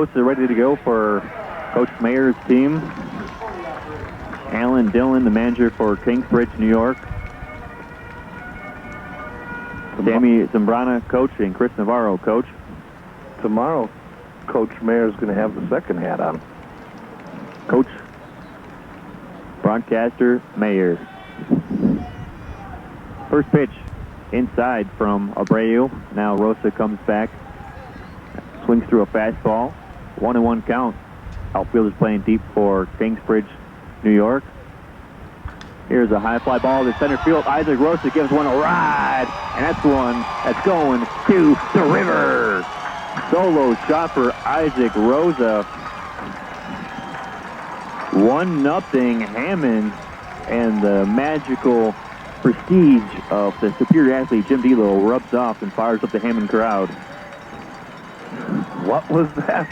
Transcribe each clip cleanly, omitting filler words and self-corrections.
coaches are ready to go for Coach Mayer's team. Alan Dillon, the manager for Kingsbridge, New York. Sammy Zambrana, coach, and Chris Navarro, coach. Tomorrow, Coach Mayer is going to have the second hat on. Coach, broadcaster, Mayer. First pitch inside from Abreu. Now Rosa comes back, swings through a fastball. 1-1 count. Outfielders playing deep for Kingsbridge, New York. Here's a high fly ball to center field. Isaac Rosa gives one a ride, and that's one that's going to the river. Solo shot for Isaac Rosa. 1-0 Hammond, and the magical prestige of the superior athlete Jim Delo rubs off and fires up the Hammond crowd. What was that?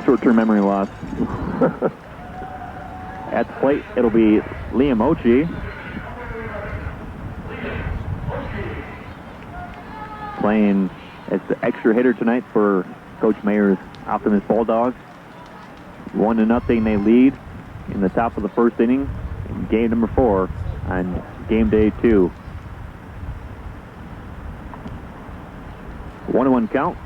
Short-term memory loss. At the plate, it'll be Liam Ochi. Playing as the extra hitter tonight for Coach Mayer's Optimist Bulldogs. 1-0 they lead in the top of the first inning in game number 4 on game day 2. 1-1 count.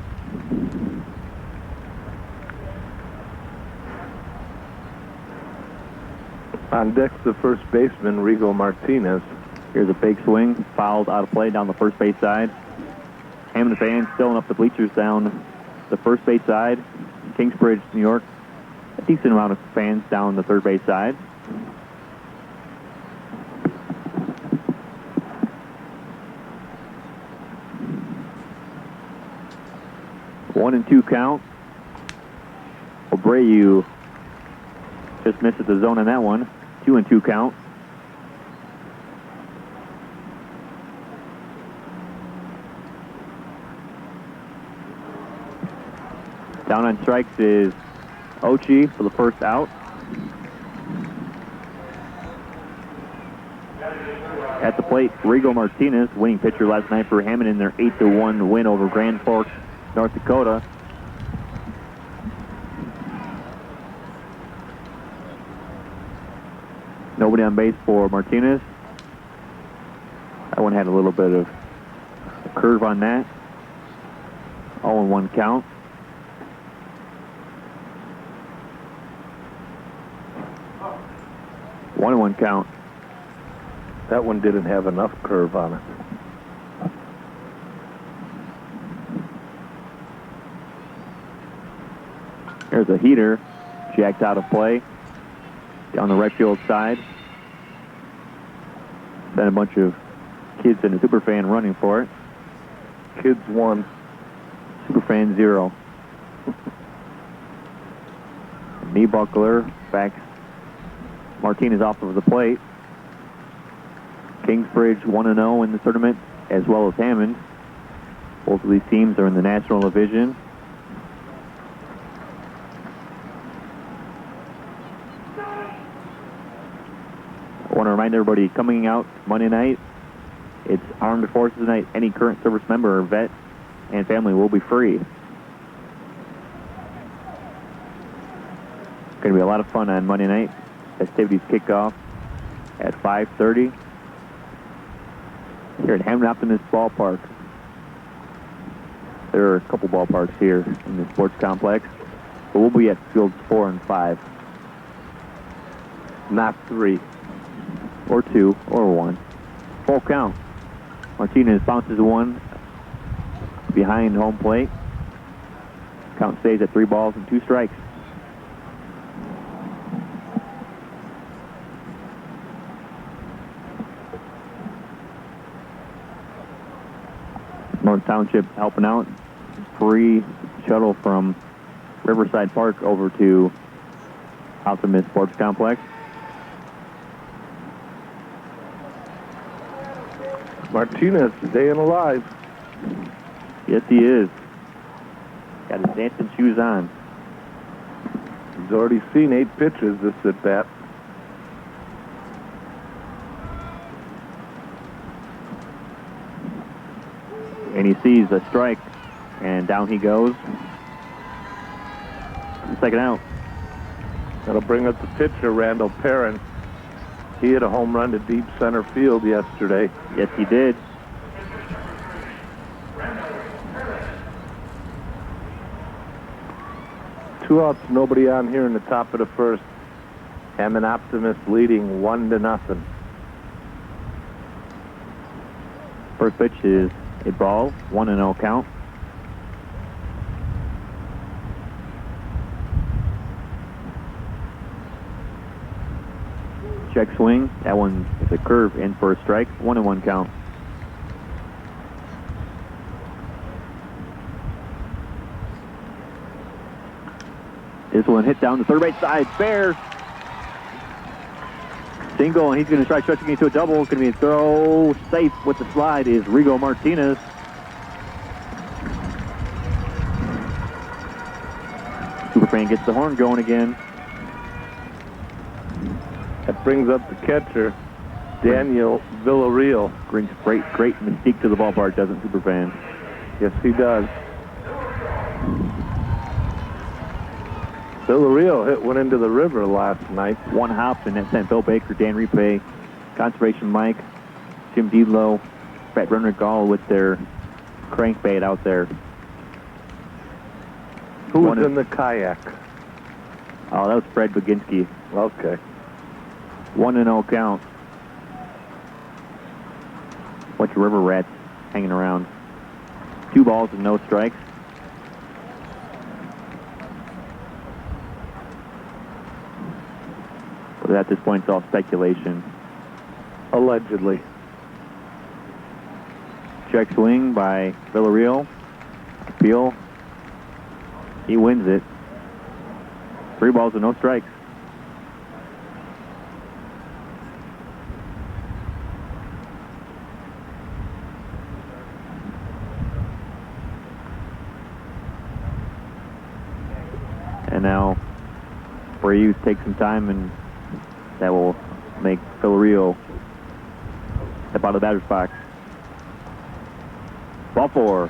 On deck's the first baseman, Rigo Martinez. Here's a big swing, fouled out of play down the first base side. Hammond fans filling up the bleachers down the first base side. Kingsbridge, New York, a decent amount of fans down the third base side. One and two count. Abreu just missed at the zone on that one. 2-2 count. Down on strikes is Ochi for the first out. At the plate, Rigo Martinez, winning pitcher last night for Hammond in their 8-1 win over Grand Forks, North Dakota. Nobody on base for Martinez. That one had a little bit of a curve on that. 0-1 count. One and 1 count. That one didn't have enough curve on it. There's a heater, jacked out of play down the right field side. Then a bunch of kids and a superfan running for it. Kids 1. Superfan 0. Knee buckler backs Martinez off of the plate. Kingsbridge 1-0 in the tournament, as well as Hammond. Both of these teams are in the National Division. I want to remind everybody, coming out Monday night, it's Armed Forces Night. Any current service member or vet and family will be free. It's going to be a lot of fun on Monday night. Festivities kick off at 5:30 here at Hammond Optimist Ballpark. There are a couple ballparks here in the sports complex, but we'll be at fields 4 and 5. Not 3. Or 2, or 1. Full count. Martinez bounces one behind home plate. Count stays at 3 balls and 2 strikes. North Township helping out. Free shuttle from Riverside Park over to Optimist Sports Complex. Martinez staying alive. Yes, he is. Got his dancing shoes on. He's already seen 8 pitches this at bat. And he sees a strike and down he goes. Second out. That'll bring up the pitcher, Randall Perrin. He hit a home run to deep center field yesterday. Yes, he did. Two outs, nobody on here in the top of the first. Hammond Optimist leading 1-0. First pitch is a ball, 1-0 count. Check swing. That one is a curve in for a strike. 1-1 count. This one hit down the third base side. Fair. Single, and he's going to try stretching into a double. Going to be a throw. Safe with the slide is Rigo Martinez. Superfan gets the horn going again. That brings up the catcher, Daniel Villarreal. Brings great mystique to the ballpark, doesn't Superfan? Yes, he does. Villarreal hit one into the river last night. One hop, and that sent Bill Baker, Dan Repe, Conservation Mike, Jim Deedlow, Pat Brenner all with their crankbait out there. Who was in the kayak? Oh, that was Fred Baginski. Okay. 1-0 count. Bunch of river rats hanging around. 2 balls and no strikes. But at this point, it's all speculation. Allegedly. Check swing by Villarreal. Appeal. He wins it. 3 balls and no strikes. And now, Brayu take some time, and that will make Villarreal step out of the batter's box. Ball 4.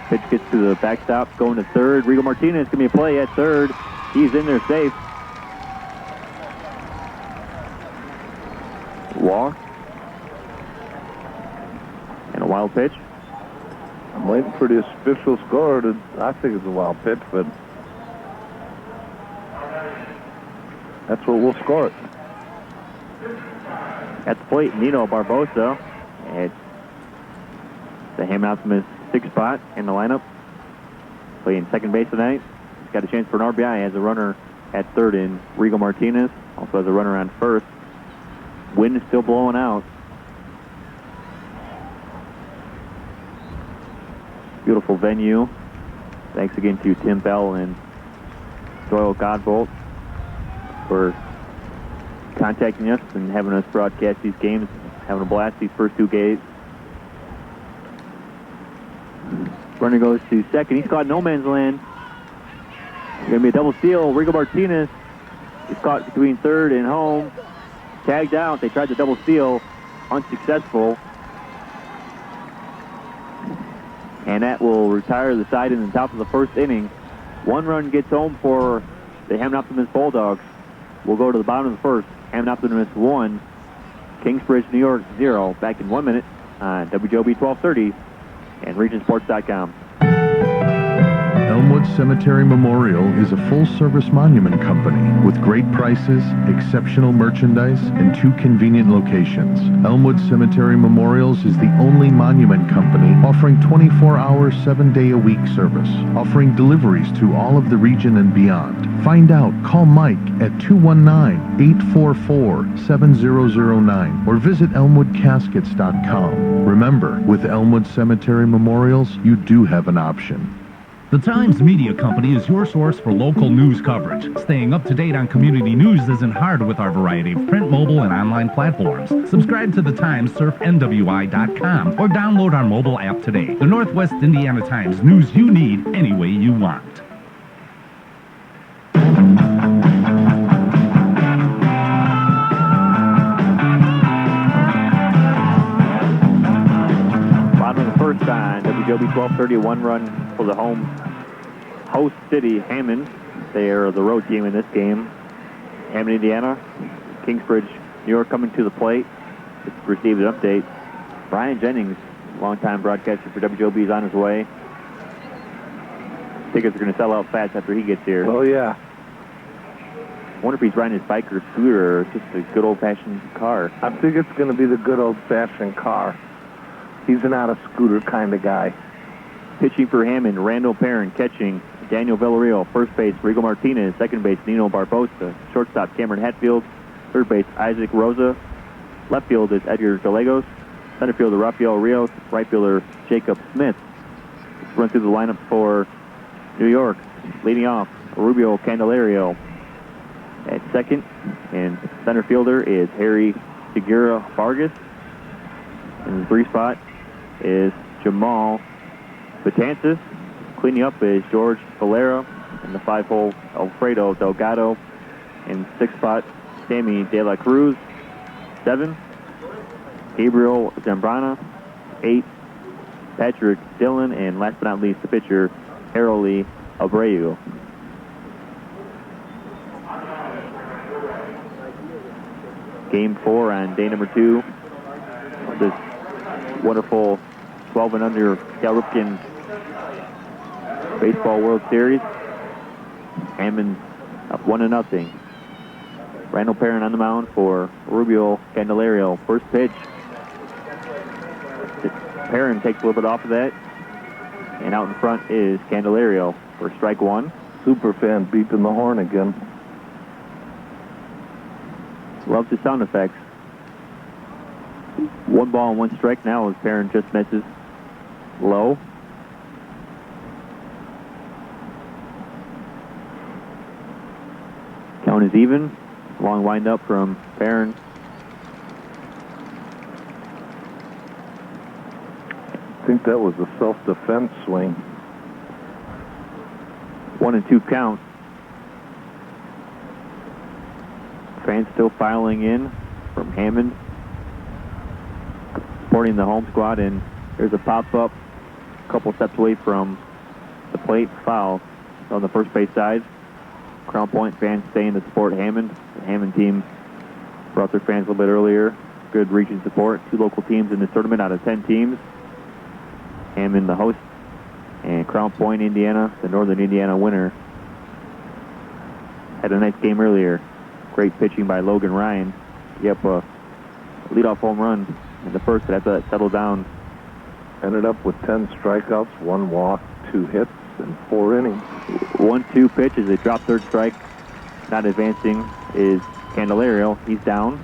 Pitch gets to the backstop, going to third. Rigo Martinez going to be a play at third. He's in there safe. Walk. And a wild pitch. I'm waiting for the official score. I think it's a wild pitch, but that's what we'll score it. At the plate, Nino Barbosa. It's the Hammond Optimist 6th spot in the lineup. Playing second base tonight. He's got a chance for an RBI. Has a runner at third in Rigo Martinez. Also has a runner on first. Wind is still blowing out. Beautiful venue. Thanks again to Tim Bell and Doyle Godbolt for contacting us and having us broadcast these games. Having a blast these first 2 games. Runner goes to second. He's caught no man's land. Going to be a double steal. Rigo Martinez is caught between third and home. Tagged out. They tried the double steal. Unsuccessful. And that will retire the side in the top of the first inning. 1 run gets home for the Hammond Optimist Bulldogs. We'll go to the bottom of the first. Hammond Optimist 1, Kingsbridge, New York 0. Back in 1 minute on WJOB 1230 and RegionSports.com. Elmwood Cemetery Memorial is a full-service monument company with great prices, exceptional merchandise, and 2 convenient locations. Elmwood Cemetery Memorials is the only monument company offering 24-hour, 7-day-a-week service, offering deliveries to all of the region and beyond. Find out, call Mike at 219-844-7009 or visit ElmwoodCaskets.com. Remember, with Elmwood Cemetery Memorials, you do have an option. The Times Media Company is your source for local news coverage. Staying up to date on community news isn't hard with our variety of print, mobile, and online platforms. Subscribe to The Times, surf NWI.com, or download our mobile app today. The Northwest Indiana Times, news you need any way you want. Bottom of the first on WJOB WJOB 12:30, a one-run for the home host city, Hammond. They are the road team in this game. Hammond, Indiana. Kingsbridge, New York coming to the plate. Just received an update. Brian Jennings, longtime broadcaster for WJOB, is on his way. Tickets are going to sell out fast after he gets here. Oh, yeah. I wonder if he's riding his bike or scooter or just a good old-fashioned car. I think it's going to be the good old-fashioned car. He's not a scooter kind of guy. Pitching for Hammond, Randall Perrin. Catching, Daniel Villarreal. First base, Rigo Martinez. Second base, Nino Barbosa. Shortstop, Cameron Hatfield. Third base, Isaac Rosa. Left field is Edgar Gallegos. Center fielder, Rafael Rios. Right fielder, Jacob Smith. Let's run through the lineup for New York. Leading off, Rubio Candelario at second. And center fielder is Harry Segura Vargas. In the 3 spot is Jamal Betances. Cleaning up is George Valera. In the 5-hole, Alfredo Delgado. In 6th spot, Sammy De La Cruz. 7, Gabriel Zambrana. 8, Patrick Dillon. And last but not least, the pitcher, Harold Abreu. Game 4 on day number 2 of this wonderful 12 and under Cal Ripken Baseball World Series. Hammond up 1-0. Randall Perrin on the mound for Rubio Candelario. First pitch. Perrin takes a little bit off of that. And out in front is Candelario for strike 1. Superfan beeping the horn again. Loves his sound effects. 1 ball and 1 strike now as Perrin just misses low. Count is even. Long windup from Perrin. I think that was a self-defense swing. 1-2 count. Fans still filing in from Hammond, supporting the home squad, and there's a pop-up a couple steps away from the plate. Foul on the first base side. Crown Point fans staying to support Hammond. The Hammond team brought their fans a little bit earlier. Good region support. 2 local teams in this tournament out of 10 teams. Hammond the host, and Crown Point, Indiana, the Northern Indiana winner. Had a nice game earlier. Great pitching by Logan Ryan. Yep, a leadoff home run in the first, but after that settled down. Ended up with 10 strikeouts, 1 walk, 2 hits, and 4 innings. 1-2 pitch as they drop third strike. Not advancing is Candelario. He's down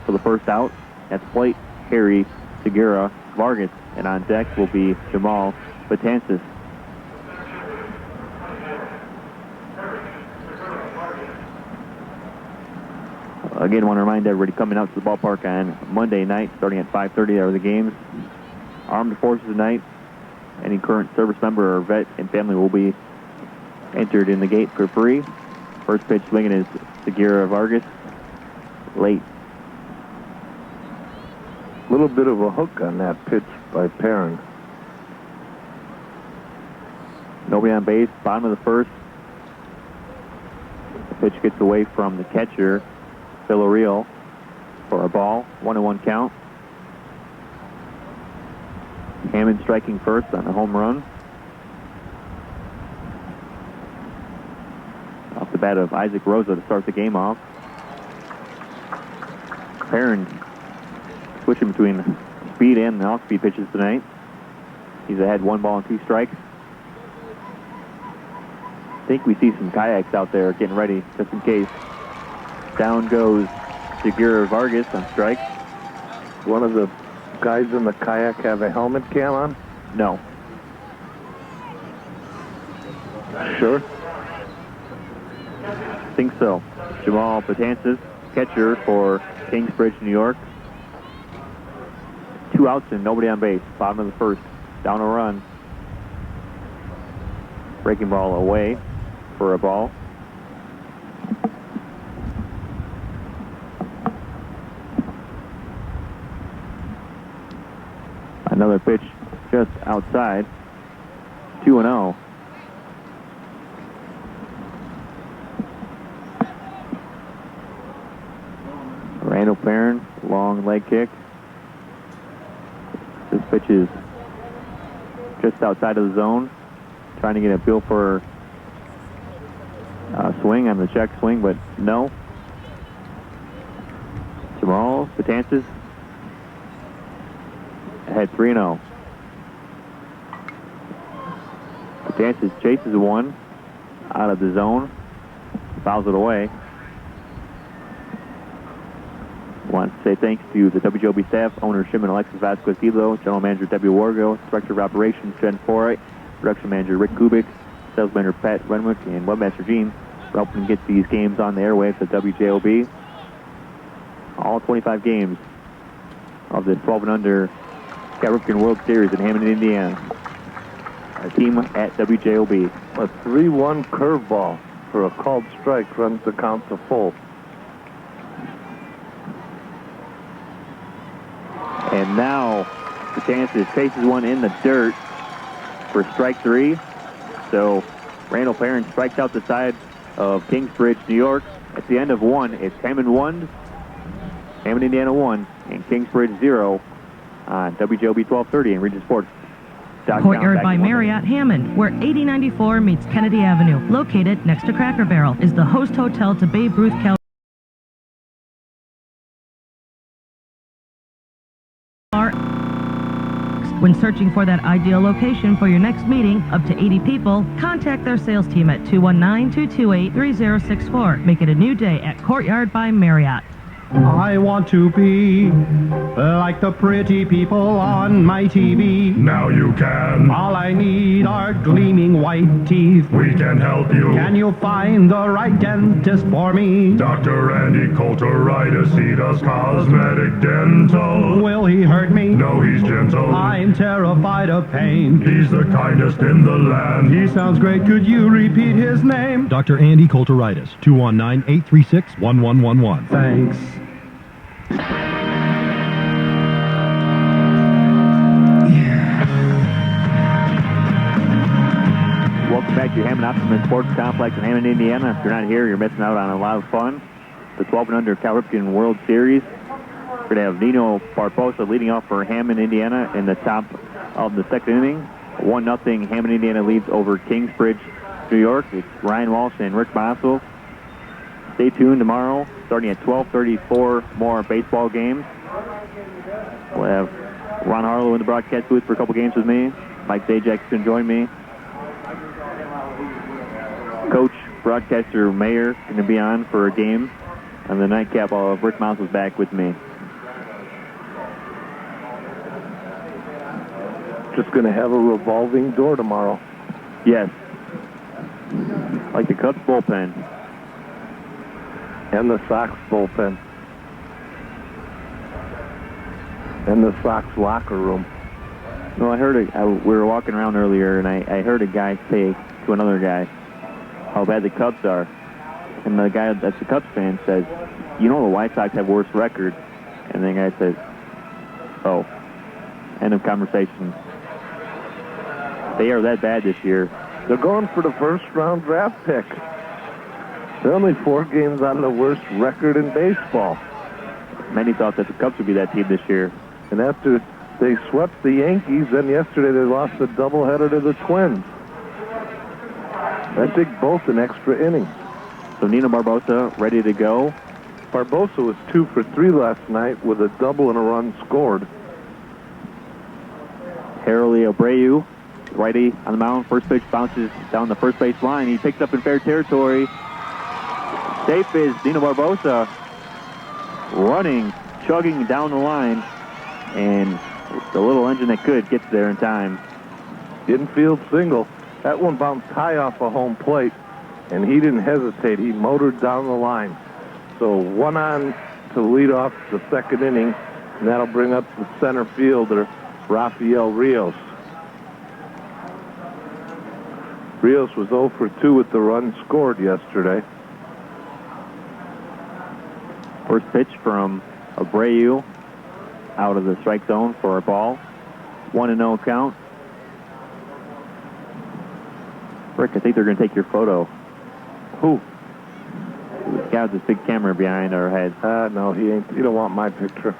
for the first out. At the plate, Harry Segura Vargas. And on deck will be Jamal Betances. Again, want to remind everybody coming out to the ballpark on Monday night, starting at 5:30. There are the games. Armed forces tonight. Any current service member or vet and family will be entered in the gate for free. First pitch swinging is Segura Vargas. Late. A little bit of a hook on that pitch by Perrin. Nobody on base. Bottom of the first. The pitch gets away from the catcher, Villarreal, for a ball. 1-1 count. Hammond striking first on a home run. Off the bat of Isaac Rosa to start the game off. Perrin switching between speed and the off-speed pitches tonight. He's ahead 1 ball and 2 strikes. I think we see some kayaks out there getting ready just in case. Down goes Segura Vargas on strike. One of the guys in the kayak have a helmet cam on? No. Sure. I think so. Jamal Betances, catcher for Kingsbridge, New York. 2 outs and nobody on base. Bottom of the first. Down a run. Breaking ball away for a ball. Another pitch just outside. 2-0. Randall Perrin, long leg kick. This pitch is just outside of the zone. Trying to get a feel for a swing on the check swing, but no. Jamal Betances ahead 3-0. Betances chases one out of the zone, fouls it away. Want to say thanks to the WJOB staff, owner Shimon Alexis Vasquez-Hilo, General Manager Debbie Wargo, Director of Operations Jen Foray, Production Manager Rick Kubik, Sales Manager Pat Renwick, and Webmaster Gene for helping get these games on the airwaves at WJOB. All 25 games of the 12 and under Ripken World Series in Hammond, Indiana. Our team at WJOB. A 3-1 curveball for a called strike runs the count to full. And now Betances chases one in the dirt for strike 3. So Randall Perrin strikes out the side of Kingsbridge, New York. At the end of 1, it's Hammond 1, Hammond, Indiana 1, and Kingsbridge 0 on WJOB 1230 and Region Sports. Courtyard by Marriott Hammond, where 8094 meets Kennedy Avenue, located next to Cracker Barrel, is the host hotel to Babe Ruth, California. When searching for that ideal location for your next meeting, up to 80 people, contact their sales team at 219-228-3064. Make it a new day at Courtyard by Marriott. I want to be like the pretty people on my TV. Now you can. All I need are gleaming white teeth. We can help you. Can you find the right dentist for me? Dr. Andy Coulteritis, he does cosmetic dental. Will he hurt me? No, he's gentle. I'm terrified of pain. He's the kindest in the land. He sounds great. Could you repeat his name? Dr. Andy Coulteritis, 219-836-1111. Thanks. Welcome back to Hammond Optimum Sports Complex in Hammond, Indiana. If you're not here, you're missing out on a lot of fun. The 12 and under Cal Ripken World Series. We're going to have Nino Barbosa leading off for Hammond, Indiana in the top of the second inning. 1-0 Hammond, Indiana leads over Kingsbridge, New York. It's Ryan Walsh and Rick Bossel. Stay tuned tomorrow, starting at 12:34, more baseball games. We'll have Ron Harlow in the broadcast booth for a couple games with me. Mike Zajak's going to join me. Coach, broadcaster, Mayor going to be on for a game. And the nightcap, Rick Mouse was back with me. Just going to have a revolving door tomorrow. Yes. Like the Cubs bullpen. And the Sox bullpen. And the Sox locker room. No, I heard we were walking around earlier, and I heard a guy say to another guy how bad the Cubs are. And the guy that's a Cubs fan says, you know the White Sox have worse record. And the guy says, oh, end of conversation. They are that bad this year. They're going for the first round draft pick. They're only 4 games out of the worst record in baseball. Many thought that the Cubs would be that team this year. And after they swept the Yankees, then yesterday they lost a doubleheader to the Twins. That took both an extra inning. So Nino Barbosa ready to go. Barbosa was 2 for 3 last night with a double and a run scored. Harold Abreu, righty on the mound. First pitch bounces down the first base line. He picks up in fair territory. Safe is Nino Barbosa running, chugging down the line, and the little engine that could gets there in time. Infield single. That one bounced high off a home plate, and he didn't hesitate. He motored down the line. So 1 on to lead off the second inning, and that'll bring up the center fielder, Rafael Rios. Rios was 0 for 2 with the run scored yesterday. First pitch from Abreu out of the strike zone for a ball. 1-0 count. Rick, I think they're going to take your photo. Who? The guy with this big camera behind our head. No, he ain't. You don't want my picture.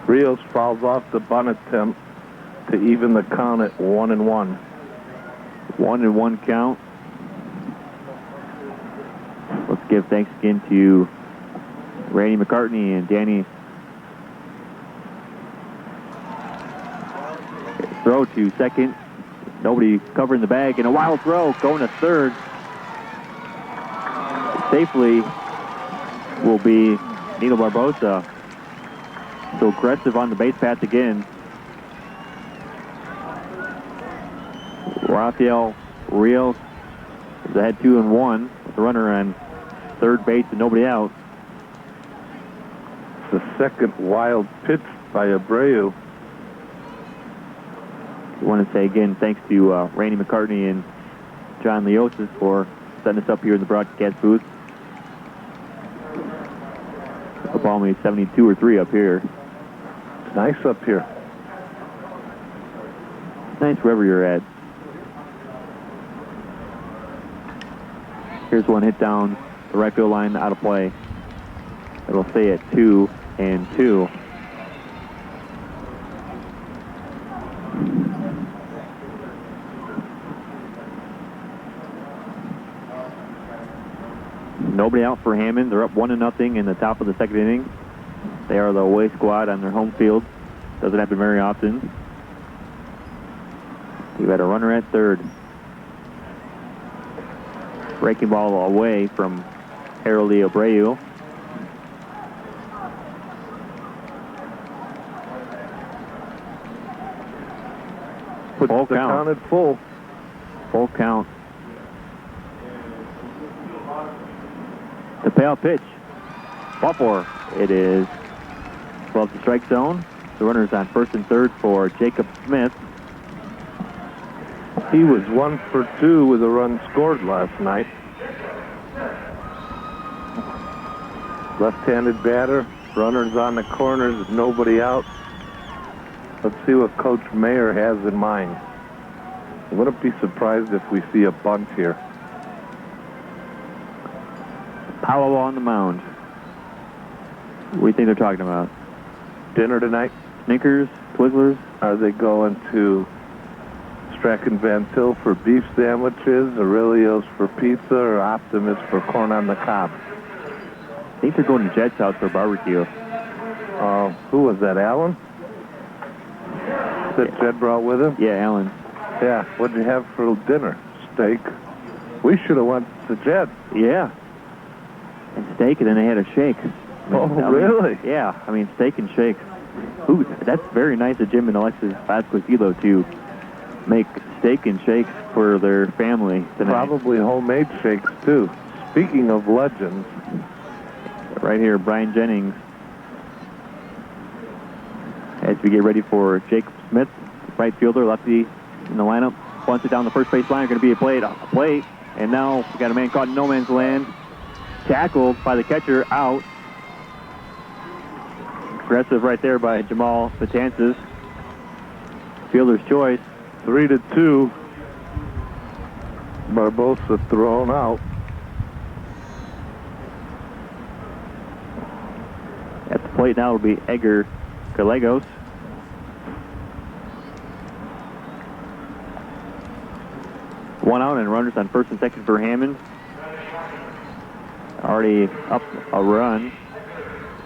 Rios fouls off the bunt attempt to even the count at 1-1. 1-1 count. Let's give thanks again to Randy McCartney and Danny. Throw to second. Nobody covering the bag, and a wild throw going to third. Safely will be Nino Barbosa. So aggressive on the base path again. Rafael Rios is ahead 2-1 with the runner on third base and nobody out. The second wild pitch by Abreu. I want to say again thanks to Randy McCartney and John Leosis for setting us up here in the broadcast booth. The ball made 72 or 3 up here. It's nice up here. It's nice wherever you're at. Here's one hit down the right field line, out of play. It'll stay at 2-2. Nobody out for Hammond. They're up 1-0 in the top of the second inning. They are the away squad on their home field. Doesn't happen very often. We've had a runner at third. Breaking ball away from Harold Abreu. Full count. Counted full. Full count. The payoff pitch. Ball four. It is above the strike zone. The runner's on first and third for Jacob Smith. He was 1 for 2 with a run scored last night. Left-handed batter. Runners on the corners. Nobody out. Let's see what Coach Mayer has in mind. I wouldn't be surprised if we see a bunt here. Powell on the mound. What do you think they're talking about? Dinner tonight? Snickers? Twizzlers? Are they going to Strachan Van Til for beef sandwiches, Aurelio's for pizza, or Optimus for corn on the cob? I think they're going to Jed's house for barbecue. Who was that, Alan? That Jed brought with him? Yeah, Alan. Yeah, what'd you have for dinner? Steak? We should have went to Jed. Yeah. And steak, and then they had a shake. Really? Yeah, steak and shake. Ooh, that's very nice of Jim and Alexis Vasquez-Hilo to make steak and shakes for their family tonight. Probably homemade shakes, too. Speaking of legends. Right here, Brian Jennings. As we get ready for Jacob Smith, right fielder, lefty in the lineup. Bunts it down the first base line. Going to be a plate, and now we got a man caught in no man's land. Tackled by the catcher, out. Aggressive right there by Jamal Betances. Fielder's choice. 3-2. Barbosa thrown out. At the plate now will be Edgar Gallegos. One out and runners on first and second for Hammond. Already up a run.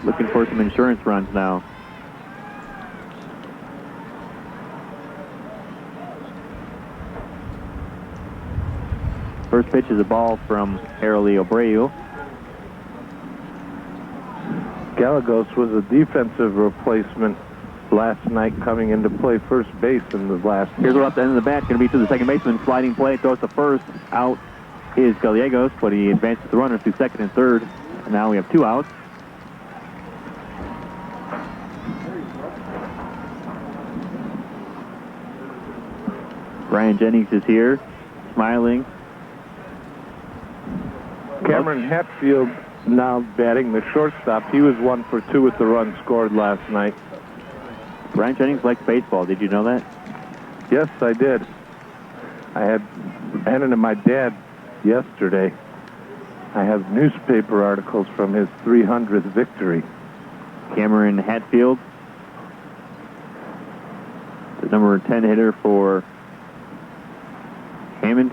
Looking for some insurance runs now. First pitch is a ball from Harold Abreu. Gallegos was a defensive replacement last night, coming into play first base in the last. Here's the left end of the bat. Going to be to the second baseman. Sliding play. Throws to first. Out is Gallegos, but he advances the runners to second and third. And now we have 2 outs. Brian Jennings is here, smiling. Cameron Hatfield now batting the shortstop. He was 1 for 2 with the run scored last night. Brian Jennings likes baseball. Did you know that? Yes, I did. I ran into my dad yesterday. I have newspaper articles from his 300th victory. Cameron Hatfield, the number 10 hitter for Hammond.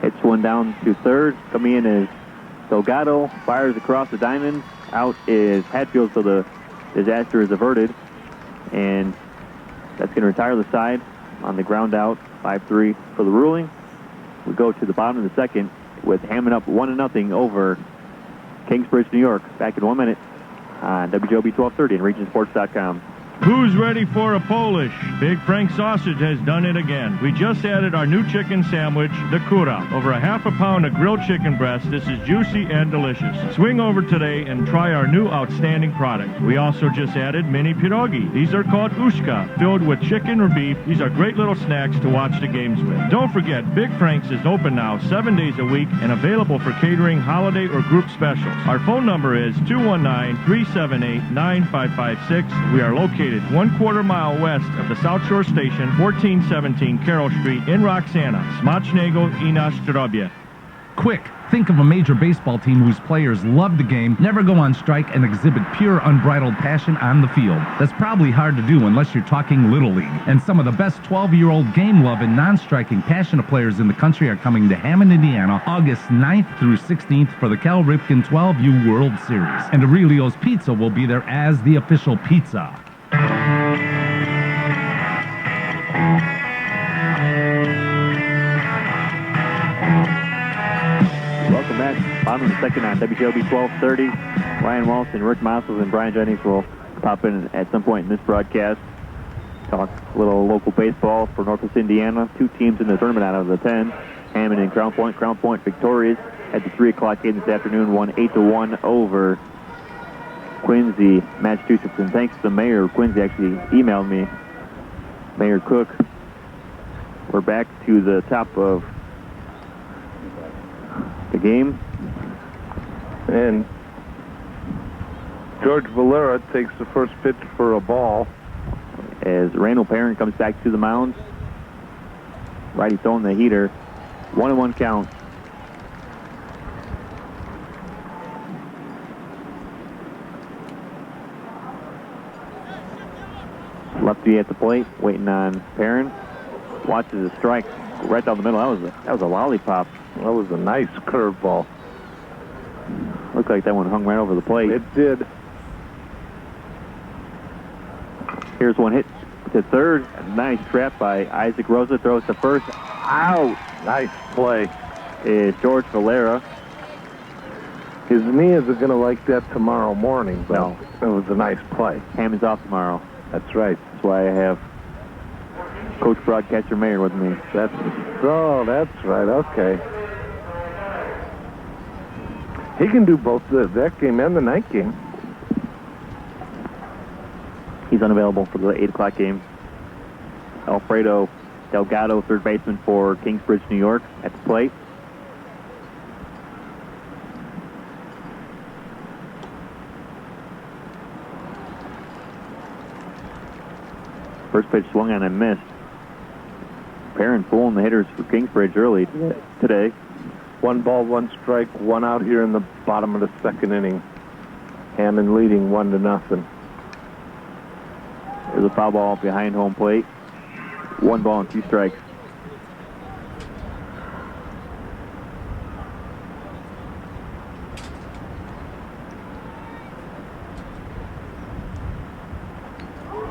Hits one down to third. Coming in is Delgado. Fires across the diamond. Out is Hatfield, so the disaster is averted. And that's going to retire the side on the ground out. 5-3 for the ruling. We go to the bottom of the second with Hammond up 1-0 over Kingsbridge, New York. Back in 1 minute on WJOB 1230 and RegionSports.com. Who's ready for a Polish? Big Frank Sausage has done it again. We just added our new chicken sandwich, the Kura. Over a half a pound of grilled chicken breast. This is juicy and delicious. Swing over today and try our new outstanding product. We also just added mini pierogi. These are called ushka, filled with chicken or beef. These are great little snacks to watch the games with. Don't forget, Big Frank's is open now 7 days a week and available for catering, holiday, or group specials. Our phone number is 219-378-9556. We are located 1/4 mile west of the South Shore Station, 1417 Carroll Street in Roxana. Smacznego i na zdrowie. Quick, think of a major baseball team whose players love the game, never go on strike, and exhibit pure, unbridled passion on the field. That's probably hard to do unless you're talking Little League. And some of the best 12-year-old game love and non-striking passionate players in the country are coming to Hammond, Indiana, August 9th through 16th for the Cal Ripken 12U World Series. And Aurelio's Pizza will be there as the official pizza. Welcome back. Bottom of the second on WJOB 1230. Ryan Walsh and Rick Mossels and Brian Jennings will pop in at some point in this broadcast. Talk a little local baseball for Northwest Indiana. 2 teams in the tournament out of the 10. Hammond and Crown Point. Crown Point victorious at the 3 o'clock game this afternoon. Won 8-1 over Quincy, Massachusetts. And thanks to the mayor of Quincy, actually emailed me, Mayor Cook. We're back to the top of the game. And George Valera takes the first pitch for a ball. As Randall Perrin comes back to the mound. Righty throwing the heater. 1-1 count. Lefty at the plate, waiting on Perrin. Watches a strike right down the middle. That was a lollipop. That was a nice curveball. Looked like that one hung right over the plate. It did. Here's one hit to third. A nice trap by Isaac Rosa. Throws to first. Out. Nice play. Is George Valera. His knee isn't going to like that tomorrow morning, but No. it was a nice play. Hammond's off tomorrow. That's right. That's why I have Coach Broadcaster Mayer with me. That's right. Okay. He can do both that game and the night game. He's unavailable for the 8 o'clock game. Alfredo Delgado, third baseman for Kingsbridge, New York, at the plate. First pitch swung on and missed. Perrin fooling the hitters for Kingsbridge early today. 1 ball, 1 strike, 1 out here in the bottom of the second inning. Hammond leading 1-0. There's a foul ball behind home plate. 1 ball and 2 strikes.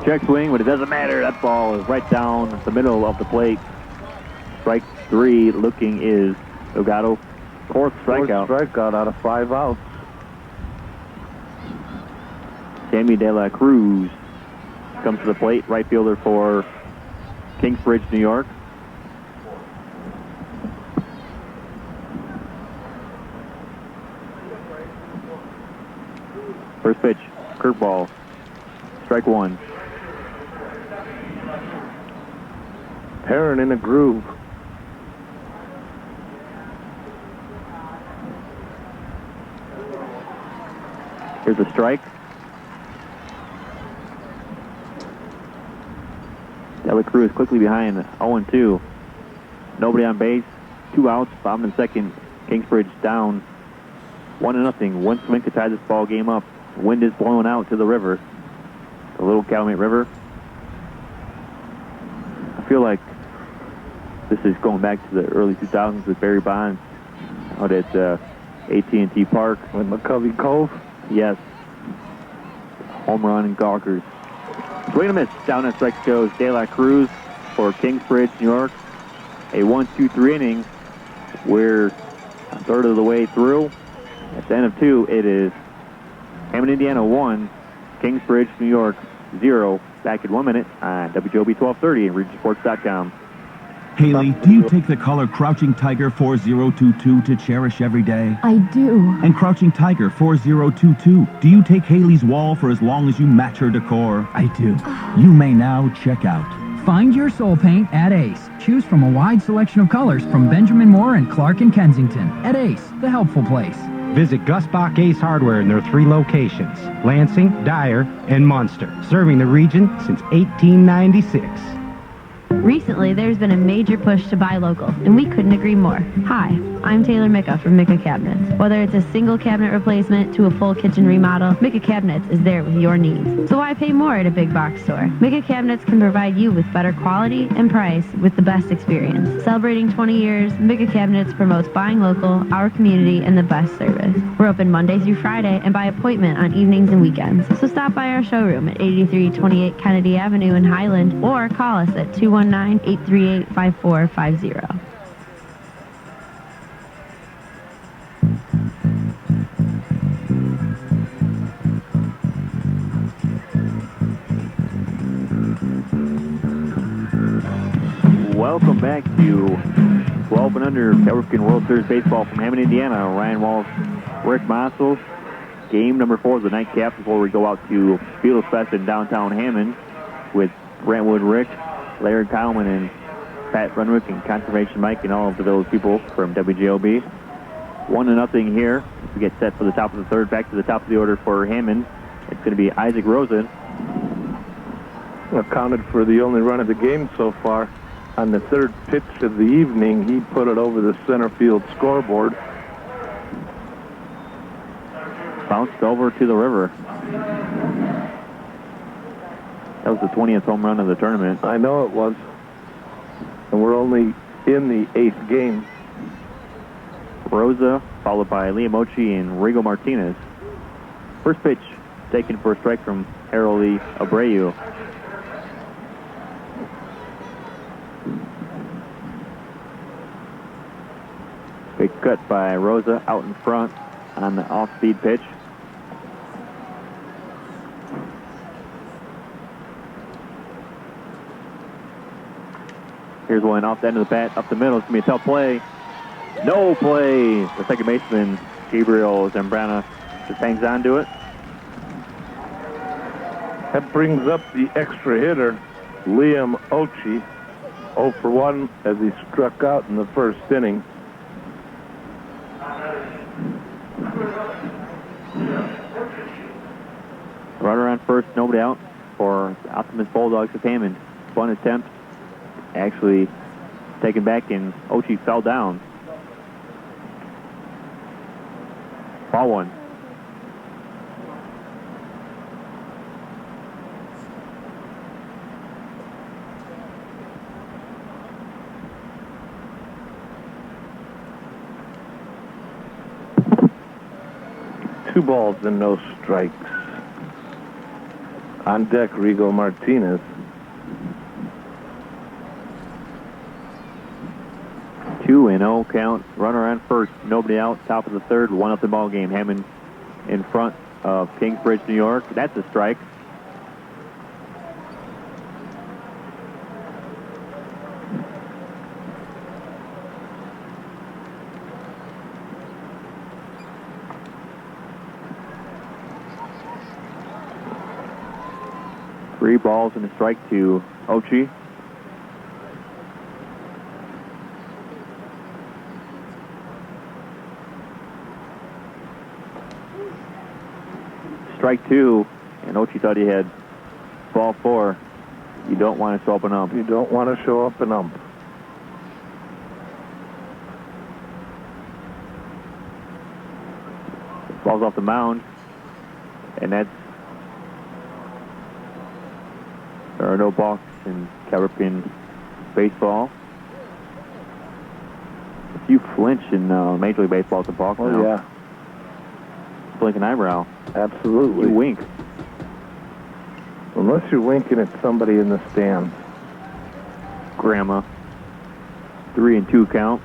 Check swing, but it doesn't matter. That ball is right down the middle of the plate. Strike 3 looking is Delgado. Fourth strikeout. Fourth strikeout out of 5 outs. Sammy De La Cruz comes to the plate. Right fielder for Kingsbridge, New York. First pitch, curveball. Strike 1. Perrin in a groove. Here's a strike. De La Taylor Cruz quickly behind 0-2. Nobody on base. 2 outs. Bottom of the second. Kingsbridge down 1-0. One swing could tie this ball game up. Wind is blowing out to the river. The Little Calumet River. I feel like this is going back to the early 2000s with Barry Bonds out at AT&T Park. With McCovey Cove? Yes. Home run and gawkers. Swing and a miss. Down and strike goes De La Cruz for Kingsbridge, New York. A 1-2-3 inning. We're a third of the way through. At the end of 2, it is Hammond, Indiana 1, Kingsbridge, New York 0. Back in 1 minute on WJOB 1230 and RegionSports.com. Haley, do you take the color Crouching Tiger 4022 to cherish every day? I do. And Crouching Tiger 4022, do you take Haley's wall for as long as you match her decor? I do. You may now check out. Find your soul paint at Ace. Choose from a wide selection of colors from Benjamin Moore and Clark in Kensington. At Ace, the helpful place. Visit Gus Bach Ace Hardware in their 3 locations, Lansing, Dyer, and Munster, serving the region since 1896. Recently, there's been a major push to buy local, and we couldn't agree more. Hi, I'm Taylor Micka from Micka Cabinets. Whether it's a single cabinet replacement to a full kitchen remodel, Micka Cabinets is there with your needs. So why pay more at a big box store? Micka Cabinets can provide you with better quality and price with the best experience. Celebrating 20 years, Micka Cabinets promotes buying local, our community, and the best service. We're open Monday through Friday and by appointment on evenings and weekends. So stop by our showroom at 8328 Kennedy Avenue in Highland or call us at 219-838-5450. Welcome back to 12 and under Ripken World Series Baseball from Hammond, Indiana. Ryan Walsh, Rick Mossel. Game number 4 of the nightcap before we go out to Beatles Fest in downtown Hammond with Brentwood Rick, Larry Kyleman, and Pat Renwick, and Conservation Mike, and all of the village people from WJOB. 1-0 here. We get set for the top of the third. Back to the top of the order for Hammond. It's going to be Isaac Rosen. Accounted for the only run of the game so far. On the third pitch of the evening, he put it over the center field scoreboard. Bounced over to the river. That was the 20th home run of the tournament. I know it was. And we're only in the 8th game. Rosa, followed by Liam Ochi and Rigo Martinez. First pitch taken for a strike from Harold Lee Abreu. Big cut by Rosa out in front on the off-speed pitch. Here's one off the end of the bat, up the middle. It's going to be a tough play. No play. The second baseman, Gabriel Zambrana, just hangs on to it. That brings up the extra hitter, Liam Ochi, 0 for 1 as he struck out in the first inning. Runner on first, nobody out for the Optimist Bulldogs of Hammond. One attempt, actually taken back, and Ochi fell down. Ball 1. Two balls and no strikes. On deck, Rigo Martinez. 2-0 count. Runner on first, nobody out. Top of the third, 1-0 ball game. Hammond in front of Kingsbridge, New York. That's a strike. Three balls and a strike to Ochi. Strike 2, and Ochi thought he had ball 4. You don't want to show up an ump. You don't want to show up an ump. Ball's off the mound, and there are no balks in Ripken baseball. If you flinch in Major League Baseball, it's a balk now. Oh, yeah. Blink an eyebrow. Absolutely. You wink. Unless you're winking at somebody in the stands. Grandma. 3-2 count.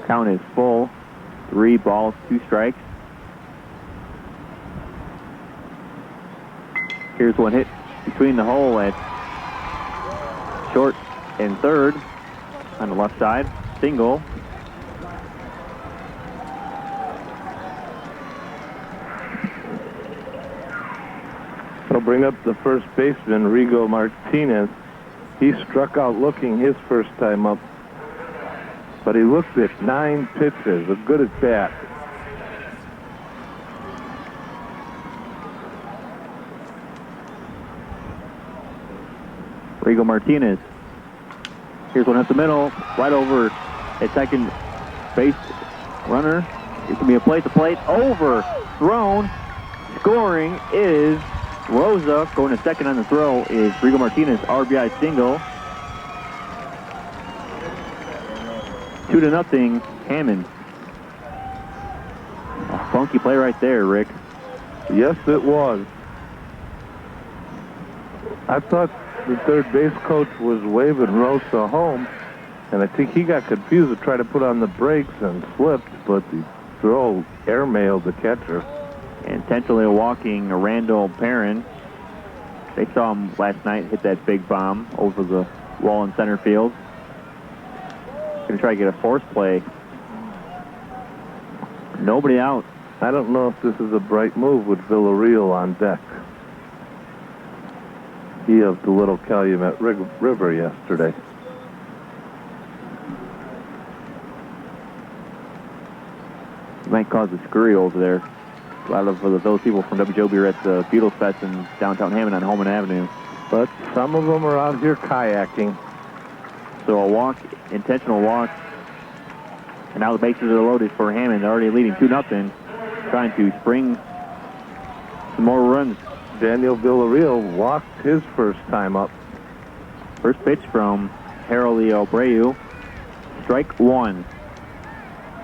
Count is full. 3 balls, 2 strikes. Here's one hit between the hole at short and third on the left side. Single. They'll bring up the first baseman, Rigo Martinez. He struck out looking his first time up, but he looked at 9 pitches, a good at bat. Rigo Martinez. Here's one up the middle, right over at second base runner. It's going to be a plate to plate, overthrown. Scoring is Rosa. Going to second on the throw is Rigo Martinez, RBI single. 2-0, Hammond. A funky play right there, Rick. Yes, it was. I thought the third base coach was waving Rosa home, and I think he got confused and tried to put on the brakes and slipped, but the throw airmailed the catcher. Intentionally walking Randall Perrin. They saw him last night hit that big bomb over the wall in center field. Going to try to get a force play. Nobody out. I don't know if this is a bright move with Villarreal on deck. He of the Little Calumet River yesterday. Might cause a scurry over there. A lot of those people from WJOB are at the Beatles Fest in downtown Hammond on Holman Avenue. But some of them are out here kayaking. So a walk, intentional walk. And now the bases are loaded for Hammond. They're already leading 2-0. Trying to spring some more runs. Daniel Villarreal walked his first time up. First pitch from Harold Abreu. Strike 1.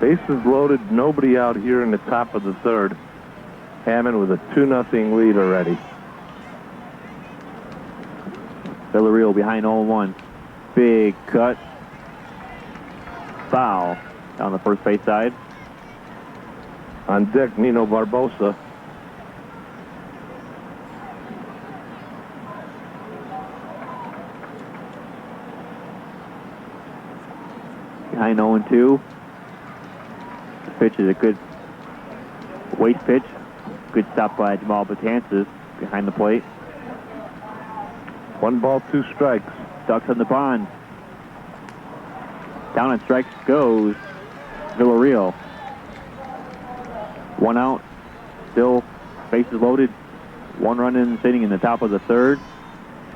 Bases loaded, nobody out here in the top of the third. Hammond with a 2-0 lead already. Villarreal behind 0-1. Big cut. Foul on the first base side. On deck, Nino Barbosa. Behind 0-2. This pitch is a good waste pitch. Good stop by Jamal Betances behind the plate. 1 ball, 2 strikes. Ducks on the pond. Down on strikes goes Villarreal. 1 out. Still bases loaded. 1 run in the inning in the top of the third.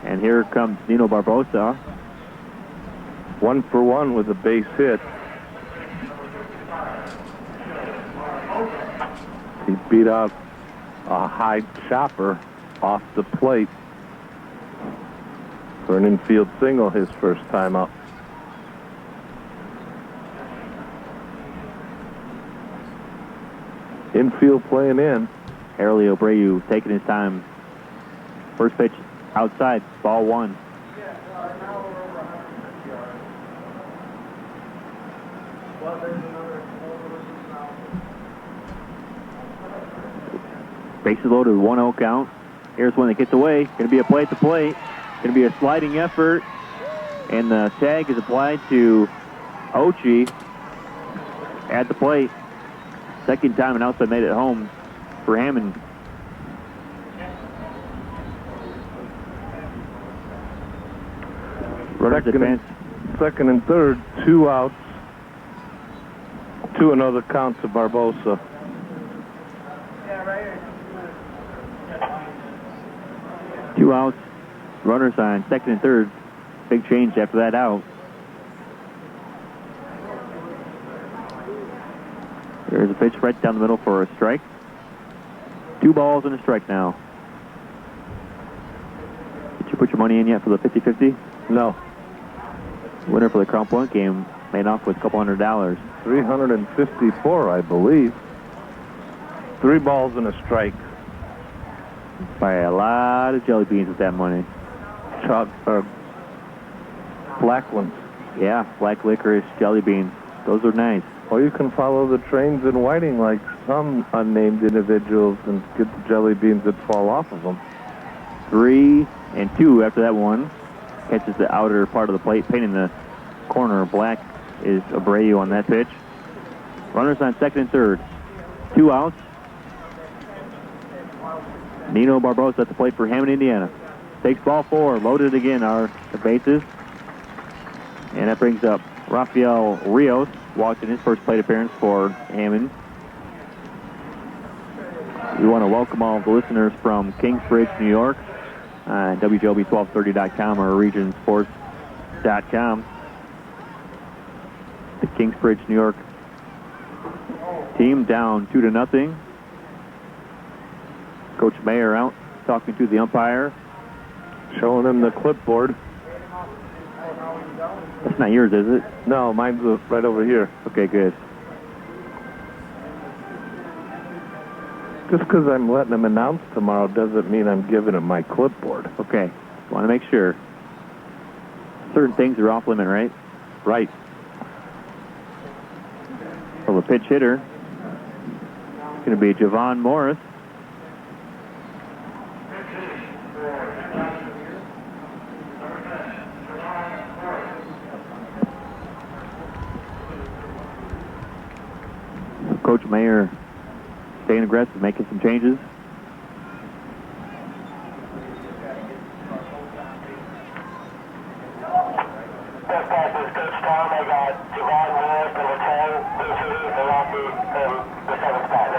And here comes Nino Barbosa. 1 for 1 with a base hit. He beat out a high chopper off the plate for an infield single his first time up. Infield playing in. Harold Abreu taking his time. First pitch outside, ball 1. Bases loaded, 1-0 count. Here's one that gets away. Going to be a play at the plate. Going to be a sliding effort. And the tag is applied to Ochi at the plate. Second time an outside made it home for Hammond. Runners advance. Second and third, 2 outs. 2-0 count to Barbosa. 2 outs. Runners on second and third. Big change after that out. There's a pitch right down the middle for a strike. 2 balls and a strike now. Did you put your money in yet for the 50-50? No. Winner for the Crown Point game made off with a couple $100. 354, I believe. 3 balls and a strike. Buy a lot of jelly beans with that money. Black ones. Yeah, black licorice jelly beans. Those are nice. Or you can follow the trains in Whiting like some unnamed individuals and get the jelly beans that fall off of them. 3 and 2 after that one. Catches the outer part of the plate. Painting the corner black is Abreu on that pitch. Runners on second and third. 2 outs. Nino Barbosa at the plate for Hammond, Indiana. Takes ball 4. Loaded again are the bases. And that brings up Rafael Rios, walked in his first plate appearance for Hammond. We want to welcome all of the listeners from Kingsbridge, New York, WJLB1230.com or regionsports.com. The Kingsbridge, New York team down 2-0. Coach Mayer out talking to the umpire. Showing him the clipboard. That's not yours, is it? No, mine's right over here. Okay, good. Just because I'm letting him announce tomorrow doesn't mean I'm giving him my clipboard. Okay. Want to make sure. Certain things are off limit, right? Right. So the pitch hitter is going to be Javon Morris. Coach Mayer staying aggressive, making some changes.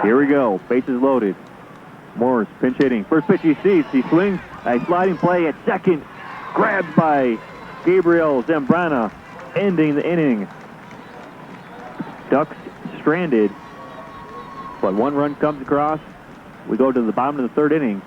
Here we go. Bases loaded. Morris pinch hitting. First pitch he sees. He swings. A sliding play at second. Grabbed by Gabriel Zambrana. Ending the inning. Ducks stranded. But 1 run comes across. We go to the bottom of the 3rd inning.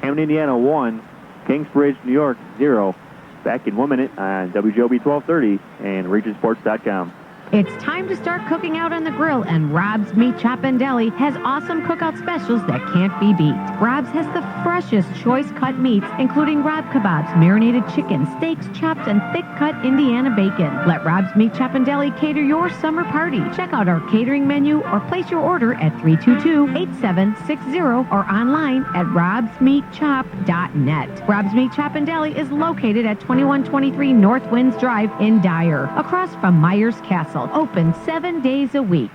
Hammond, Indiana 1. Kingsbridge, New York 0. Back in 1 minute on WJLB 1230 and regionsports.com. It's time to start cooking out on the grill, and Rob's Meat Chop and Deli has awesome cookout specials that can't be beat. Rob's has the freshest choice cut meats, including Rob kebabs, marinated chicken, steaks, chopped, and thick-cut Indiana bacon. Let Rob's Meat Chop and Deli cater your summer party. Check out our catering menu or place your order at 322-8760 or online at robsmeatchop.net. Rob's Meat Chop and Deli is located at 2123 North Winds Drive in Dyer, across from Myers Castle. Open 7 days a week.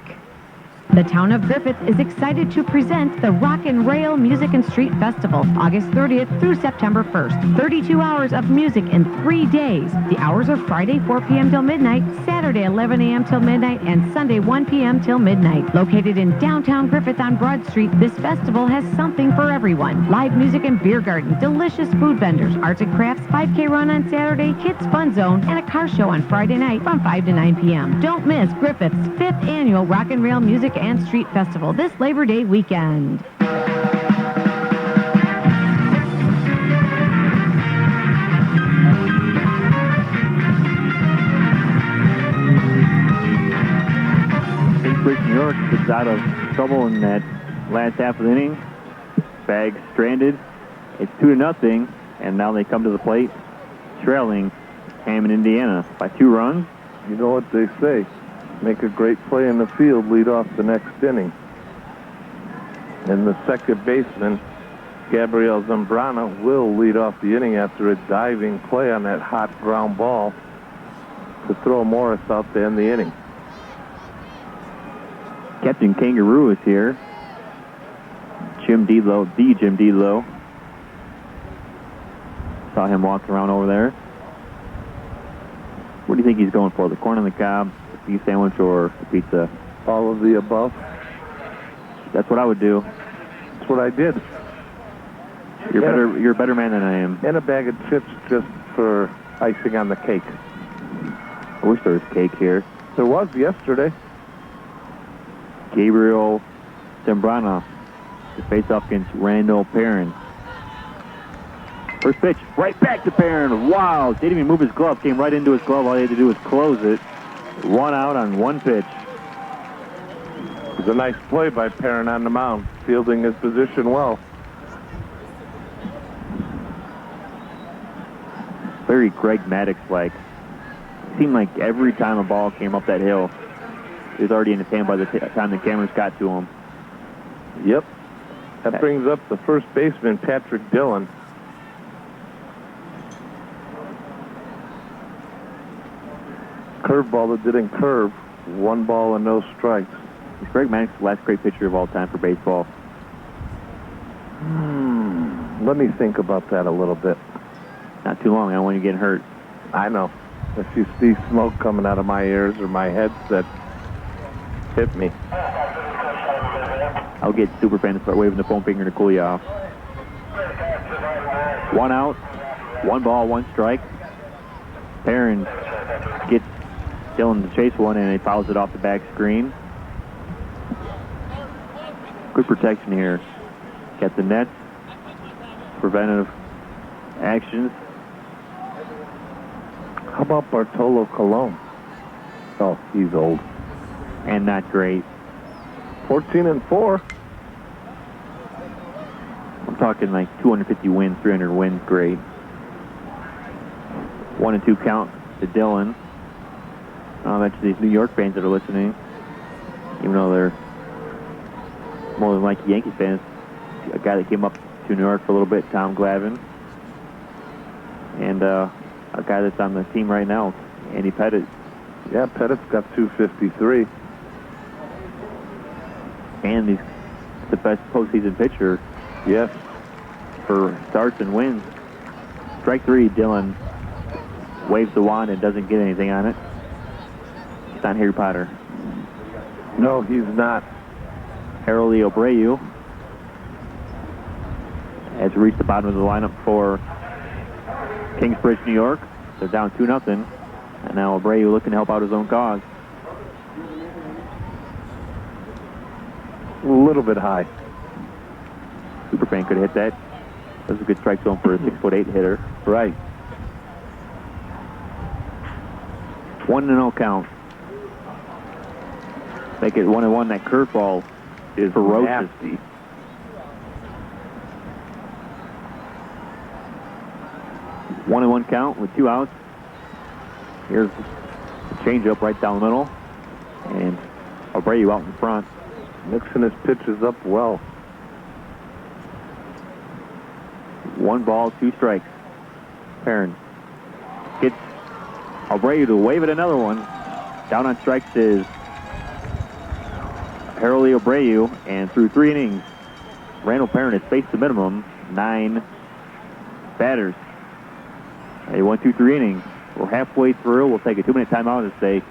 The town of Griffith is excited to present the Rock and Rail Music and Street Festival, August 30th through September 1st. 32 hours of music in 3 days. The hours are Friday 4 p.m. till midnight, Saturday 11 a.m. till midnight, and Sunday 1 p.m. till midnight. Located in downtown Griffith on Broad Street, this festival has something for everyone. Live music and beer garden, delicious food vendors, arts and crafts, 5K run on Saturday, kids fun zone, and a car show on Friday night from 5 to 9 p.m. Don't miss Griffith's 5th annual Rock and Rail Music and Street Festival this Labor Day weekend. Kingsbridge, New York is out of trouble in that last half of the inning. Bag stranded. It's 2-0, and now they come to the plate trailing Hammond, Indiana by 2 runs. You know what they say. Make a great play in the field, lead off the next inning. And the second baseman, Gabriel Zambrana, will lead off the inning after a diving play on that hot ground ball to throw Morris out to end the inning. Captain Kangaroo is here. Jim Delo. Saw him walking around over there. What do you think he's going for? The corn on the cob, the beef sandwich, or the pizza? All of the above. That's what I would do. That's what I did. You're a better man than I am. And a bag of chips just for icing on the cake. I wish there was cake here. There was yesterday. Gabriel Sembrana to face off against Randall Perrin. First pitch, right back to Perrin. Wow, didn't even move his glove. Came right into his glove. All he had to do was close it. 1 out on 1 pitch. It was a nice play by Perrin on the mound, fielding his position well. Very Greg Maddox-like. Seemed like every time a ball came up that hill, he was already in the stand by the time the cameras got to him. Yep. That brings up the first baseman, Patrick Dillon. Curveball that didn't curve. 1 ball and no strikes. Is Greg Maddox the last great pitcher of all time for baseball? Let me think about that a little bit. Not too long. I don't want you getting hurt. I know. If you see smoke coming out of my ears or my headset, hit me. I'll get Superfan to start waving the foam finger to cool you off. 1 out, 1 ball, 1 strike. Perrin gets Dillon to chase one, and he fouls it off the back screen. Good protection here. Got the nets, preventive actions. How about Bartolo Colon? Oh, he's old. And not great. 14-4. I'm talking like 250 wins, 300 wins, great. 1-2 count to Dillon. I'll mention these New York fans that are listening, even though they're more than likely Yankees fans. A guy that came up to New York for a little bit, Tom Glavine. And a guy that's on the team right now, Andy Pettit. Yeah, Pettit's got 253. And he's the best postseason pitcher. Yes. For starts and wins. Strike 3, Dillon waves the wand and doesn't get anything on it. It's not Harry Potter. No, he's not. Harold Abreu has reached the bottom of the lineup for Kingsbridge, New York. They're down 2-0. And now Abreu looking to help out his own cause. A little bit high. Superfan could have hit that. That was a good strike zone for a 6'8" hitter. Right. 1-0 count. Make it 1-1. That curveball is ferocious. Nasty. One and 1 count with 2 outs. Here's the changeup right down the middle. And Abreu out in front. Mixing his pitches up well. 1 ball, 2 strikes. Perrin gets Abreu to wave at another one. Down on strikes is Harold Abreu, and through 3 innings, Randall Perrin has faced the minimum 9 batters. A 1, 2, 3 innings. We're halfway through. We'll take a 2-minute timeout as they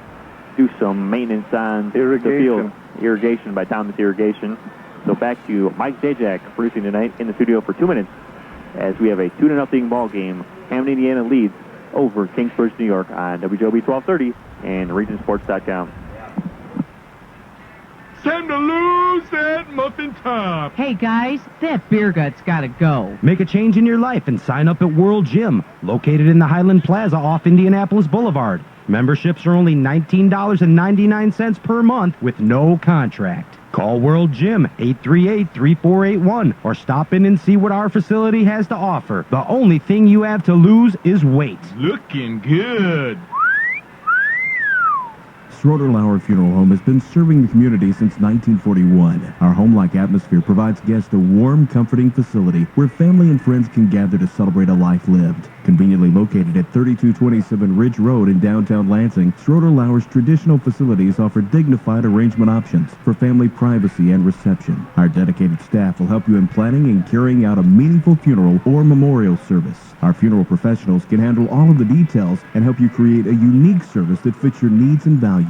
do some maintenance on the field. Irrigation by Thomas Irrigation. So back to Mike Zajac producing tonight in the studio for 2 minutes as we have a 2-0 ball game. Hammond, Indiana leads over Kingsbridge, New York on WJOB 1230 and regionsports.com. Time to lose that muffin top. Hey guys, that beer gut's gotta go. Make a change in your life and sign up at World Gym, located in the Highland Plaza off Indianapolis Boulevard. Memberships are only $19.99 per month with no contract. Call World Gym 838-3481 or stop in and see what our facility has to offer. The only thing you have to lose is weight. Looking good. Schroeder Lauer Funeral Home has been serving the community since 1941. Our home-like atmosphere provides guests a warm, comforting facility where family and friends can gather to celebrate a life lived. Conveniently located at 3227 Ridge Road in downtown Lansing, Schroeder Lauer's traditional facilities offer dignified arrangement options for family privacy and reception. Our dedicated staff will help you in planning and carrying out a meaningful funeral or memorial service. Our funeral professionals can handle all of the details and help you create a unique service that fits your needs and values.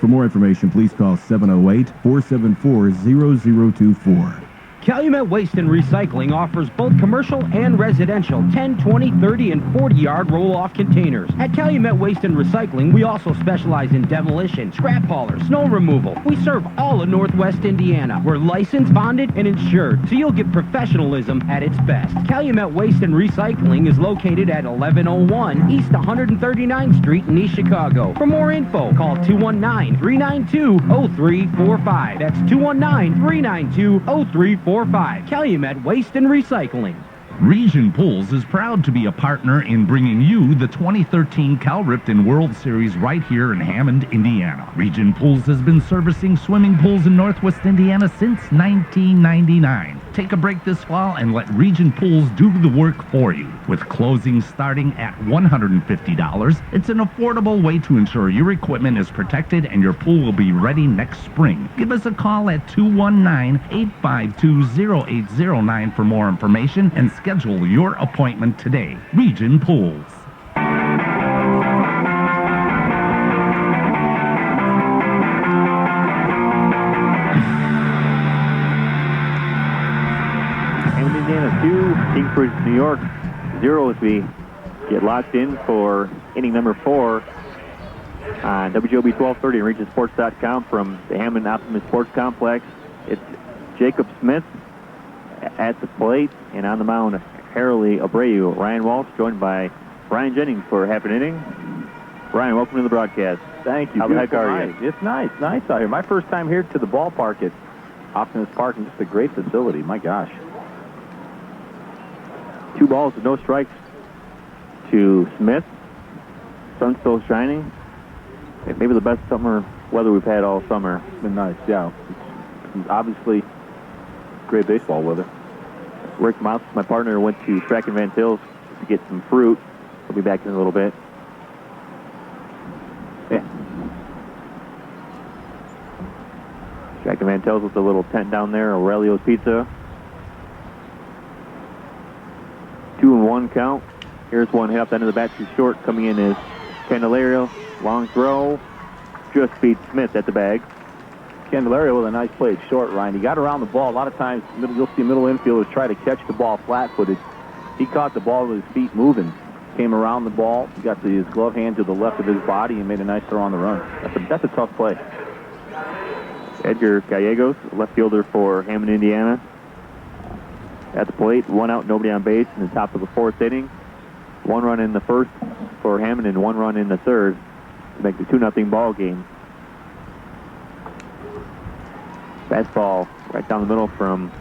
For more information, please call 708-474-0024. Calumet Waste and Recycling offers both commercial and residential 10, 20, 30, and 40-yard roll-off containers. At Calumet Waste and Recycling, we also specialize in demolition, scrap haulers, snow removal. We serve all of Northwest Indiana. We're licensed, bonded, and insured, so you'll get professionalism at its best. Calumet Waste and Recycling is located at 1101 East 139th Street in East Chicago. For more info, call 219-392-0345. That's 219-392-0345. Calumet Waste and Recycling. Region Pools is proud to be a partner in bringing you the 2013 Cal Ripken World Series right here in Hammond, Indiana. Region Pools has been servicing swimming pools in Northwest Indiana since 1999. Take a break this fall and let Region Pools do the work for you. With closing starting at $150, it's an affordable way to ensure your equipment is protected and your pool will be ready next spring. Give us a call at 219-852-0809 for more information and schedule your appointment today. Region Pools. Indiana 2, Kingsbridge, New York 0 as we get locked in for inning number 4 on WJOB 1230 and RegionSports.com from the Hammond Optimus Sports Complex. It's Jacob Smith at the plate, and on the mound, Harley Abreu. Ryan Walsh joined by Brian Jennings for half an inning. Brian, welcome to the broadcast. Thank you. How the heck are you? It's nice out here. My first time here to the ballpark at Optimus Park, and just a great facility. My gosh. 2 balls with no strikes to Smith. Sun's still shining. Maybe the best summer weather we've had all summer. It's been nice, yeah. It's obviously great baseball weather. Rick Mouse, my partner, went to Track and Van Tills to get some fruit. We'll be back in a little bit. Yeah. Track and Van Tills with a little tent down there, Aurelio's Pizza. 2-1 count. Here's one hit up the end of the bat too short. Coming in is Candelario. Long throw. Just beats Smith at the bag. Candelario with a nice play at short, Ryan. He got around the ball. A lot of times you'll see middle infielders try to catch the ball flat-footed. He caught the ball with his feet moving. Came around the ball. He got his glove hand to the left of his body and made a nice throw on the run. That's a tough play. Edgar Gallegos, left fielder for Hammond, Indiana. At the plate, 1 out, nobody on base in the top of the 4th inning. 1 run in the first for Hammond and 1 run in the third to make the 2-0 ball game. Fastball right down the middle from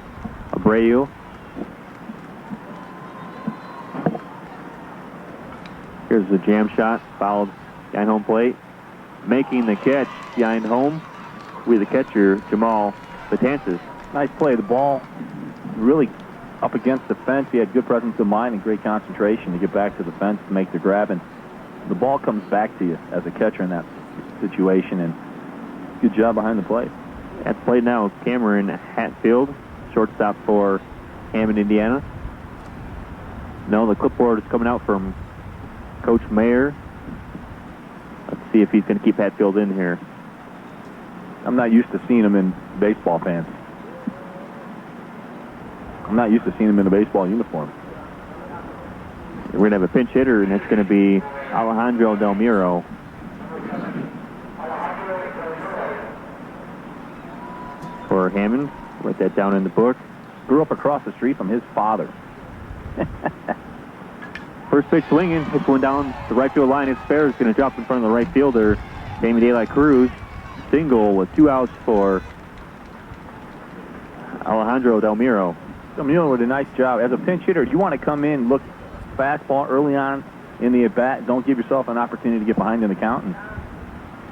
Abreu. Here's the jam shot, fouled behind home plate. Making the catch behind home with the catcher, Jamal Betances. Nice play. The ball really up against the fence. He had good presence of mind and great concentration to get back to the fence to make the grab, and the ball comes back to you as a catcher in that situation, and good job behind the plate. At the plate now, Cameron Hatfield, shortstop for Hammond, Indiana. No, the clipboard is coming out from Coach Mayer. Let's see if he's going to keep Hatfield in here. I'm not used to seeing him in baseball pants. I'm not used to seeing him in a baseball uniform. We're going to have a pinch hitter, and it's going to be Alejandro Del Muro. For Hammond. Write that down in the book. Grew up across the street from his father. First pitch swinging. Hits one down the right field line. It's fair. It's going to drop in front of the right fielder, Jamie De La Cruz. Single with 2 outs for Alejandro Del Muro. Del Muro did a nice job. As a pinch hitter, you want to come in, look fastball early on in the at-bat. Don't give yourself an opportunity to get behind in the count. And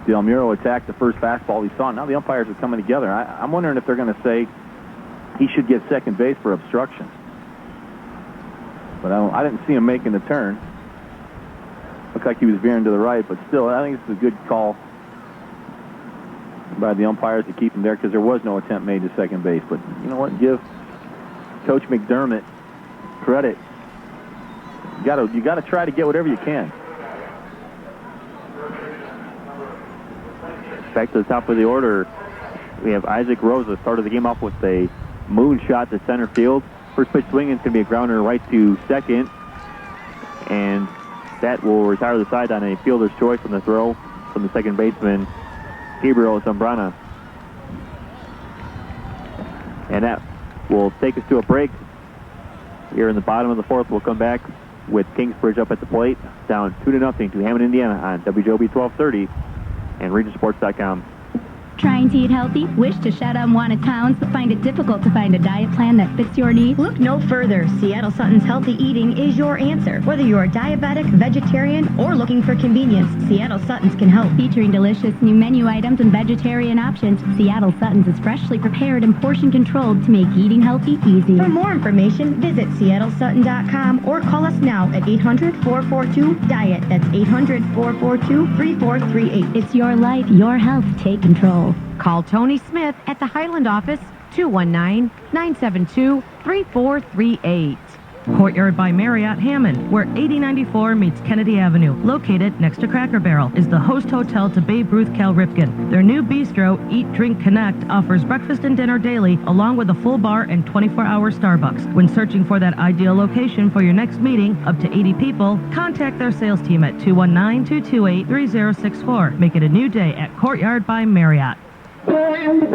Del Muro attacked the first fastball he saw. Now the umpires are coming together. I'm wondering if they're going to say he should get second base for obstruction. But I didn't see him making the turn. Looked like he was veering to the right, but still, I think it's a good call by the umpires to keep him there because there was no attempt made to second base. But you know what? Give Coach McDermott credit. You got to try to get whatever you can. Back to the top of the order, we have Isaac Rosa started the game off with a moonshot to center field. First pitch swing is going to be a grounder right to second. And that will retire the side on a fielder's choice on the throw from the second baseman, Gabriel Zambrana. And that will take us to a break. Here in the bottom of the fourth, we'll come back with Kingsbridge up at the plate, down 2-0 to Hammond, Indiana on WJOB 1230 and Regionsports.com. Trying to eat healthy? Wish to shed unwanted pounds but find it difficult to find a diet plan that fits your needs? Look no further. Seattle Sutton's Healthy Eating is your answer. Whether you're diabetic, vegetarian, or looking for convenience, Seattle Sutton's can help. Featuring delicious new menu items and vegetarian options, Seattle Sutton's is freshly prepared and portion controlled to make eating healthy easy. For more information, visit SeattleSutton.com or call us now at 800-442-DIET. That's 800-442-3438. It's your life, your health. Take control. Call Tony Smith at the Highland office, 219-972-3438. Courtyard by Marriott Hammond, where 8094 meets Kennedy Avenue, located next to Cracker Barrel, is the host hotel to Babe Ruth Cal Ripken. Their new bistro, Eat, Drink, Connect, offers breakfast and dinner daily, along with a full bar and 24-hour Starbucks. When searching for that ideal location for your next meeting, up to 80 people, contact their sales team at 219-228-3064. Make it a new day at Courtyard by Marriott. Bottom of the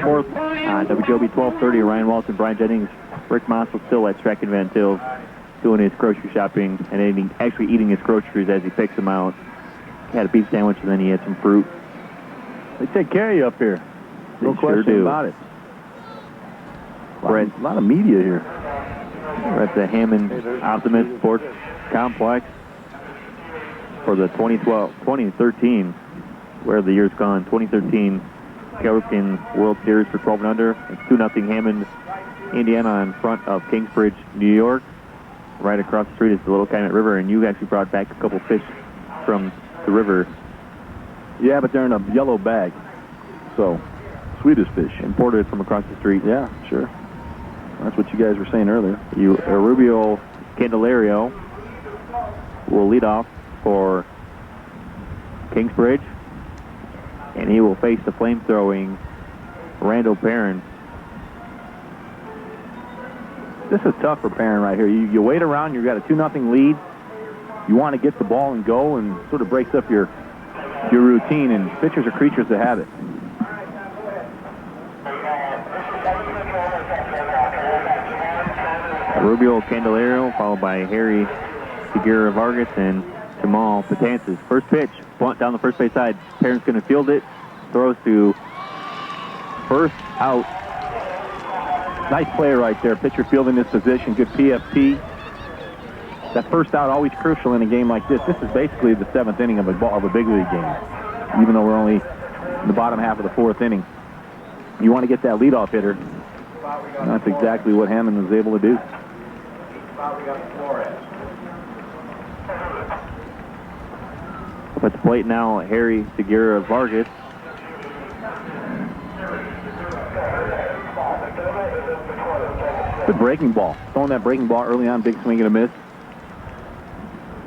fourth, WJOB 1230, Ryan Walton, Brian Jennings, Rick Mossel still at Track and Van Til doing his grocery shopping and actually eating his groceries as he picks them out. He had a beef sandwich and then he had some fruit. They take care of you up here. No question about it. A lot of media here. We're at the Hammond Optimist Sports Complex for the 2013, where the year's gone, 2013 Cal Ripken World Series for 12 and under. It's 2-0 Hammond, Indiana in front of Kingsbridge, New York. Right across the street is the Little Calumet River, and you actually brought back a couple fish from the river. Yeah, but they're in a yellow bag. So, Swedish fish. Imported from across the street. Yeah, sure. That's what you guys were saying earlier. Rubio Candelario will lead off for Kingsbridge, and he will face the flame-throwing Randall Perrin. This is tough for Perrin right here. You wait around, you've got a 2-0 lead. You want to get the ball and go, and sort of breaks up your routine, and pitchers are creatures that have it. Rubio Candelario, followed by Harry Segura Vargas and Jamal Patances. First pitch, bunt down the first base side. Perrin's going to field it. Throws to first, out. Nice play right there. Pitcher fielding this position. Good PFT. That first out always crucial in a game like this. This is basically the 7th inning of a big league game, even though we're only in the bottom half of the 4th inning. You want to get that leadoff hitter. And that's exactly what Hammond was able to do. Up at the plate now, Harry Segura Vargas. Good breaking ball. Throwing that breaking ball early on, big swing and a miss.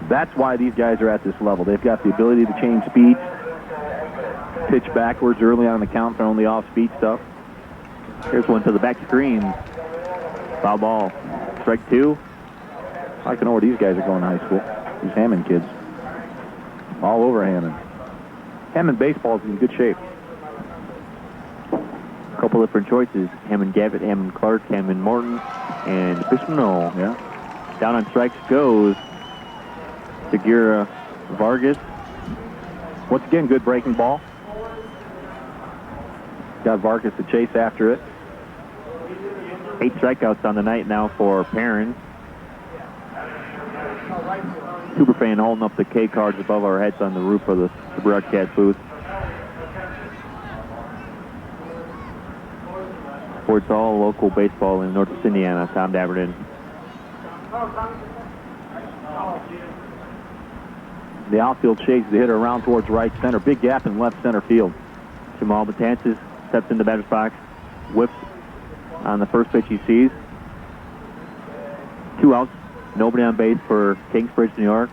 That's why these guys are at this level. They've got the ability to change speeds, pitch backwards early on in the count, throwing the off-speed stuff. Here's one to the back screen. Foul ball. Strike 2. I like to know where these guys are going to high school. These Hammond kids. All over Hammond. Hammond baseball is in good shape. A couple different choices. Hammond Gavitt, Hammond Clark, Hammond Morton, and Bishano. Yeah. Down on strikes goes Segura Vargas. Once again, good breaking ball. Got Vargas to chase after it. 8 strikeouts on the night now for Perrin. Superfan holding up the K cards above our heads on the roof of the broadcast booth. Sports all local baseball in Northwest Indiana. Tom Daverton. The outfield shades the hitter around towards right center. Big gap in left center field. Jamal Batances steps in the batter's box. Whips on the first pitch he sees. 2 outs. Nobody on base for Kingsbridge, New York.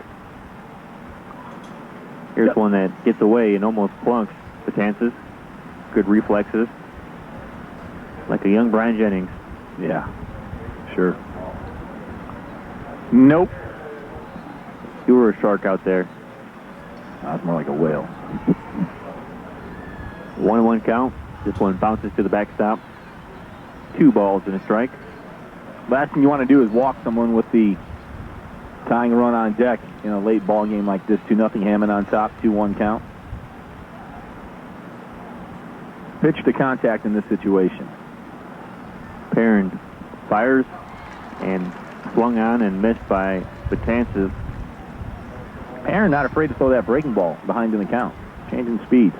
Here's one that gets away and almost plunks Betances. Good reflexes. Like a young Brian Jennings. Yeah, sure. Nope. You were a shark out there. That's more like a whale. 1-1 count. This one bounces to the backstop. 2 balls and a strike. Last thing you want to do is walk someone with the tying run on deck in a late ball game like this. 2-0 Hammond on top, 2-1 count. Pitch to contact in this situation. Perrin fires and swung on and missed by Betances. Perrin not afraid to throw that breaking ball behind in the count. Changing speeds.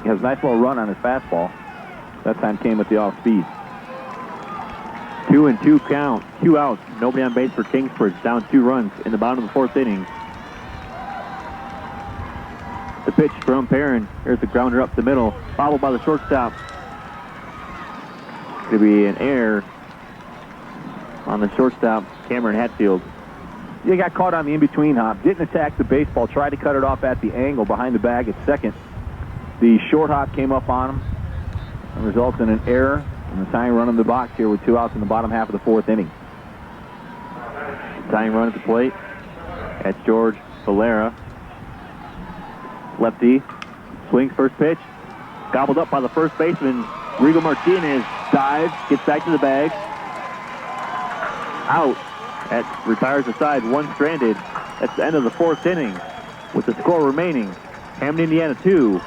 He has a nice little run on his fastball. That time came with the off speed. 2-2 count. 2 outs. Nobody on base for Kingsbridge. Down 2 runs in the bottom of the 4th inning. The pitch from Perrin. Here's the grounder up the middle. Followed by the shortstop. Going to be an error on the shortstop, Cameron Hatfield. He got caught on the in-between hop. Didn't attack the baseball. Tried to cut it off at the angle behind the bag at second. The short hop came up on him and results in an error. And the tying run in the box here with 2 outs in the bottom half of the 4th inning. Tying run at the plate. That's George Valera. Lefty. Swings first pitch. Gobbled up by the first baseman. Rigo Martinez dives. Gets back to the bag. Out. That retires the side. 1 stranded. That's the end of the 4th inning. With the score remaining. Hammond, Indiana 2.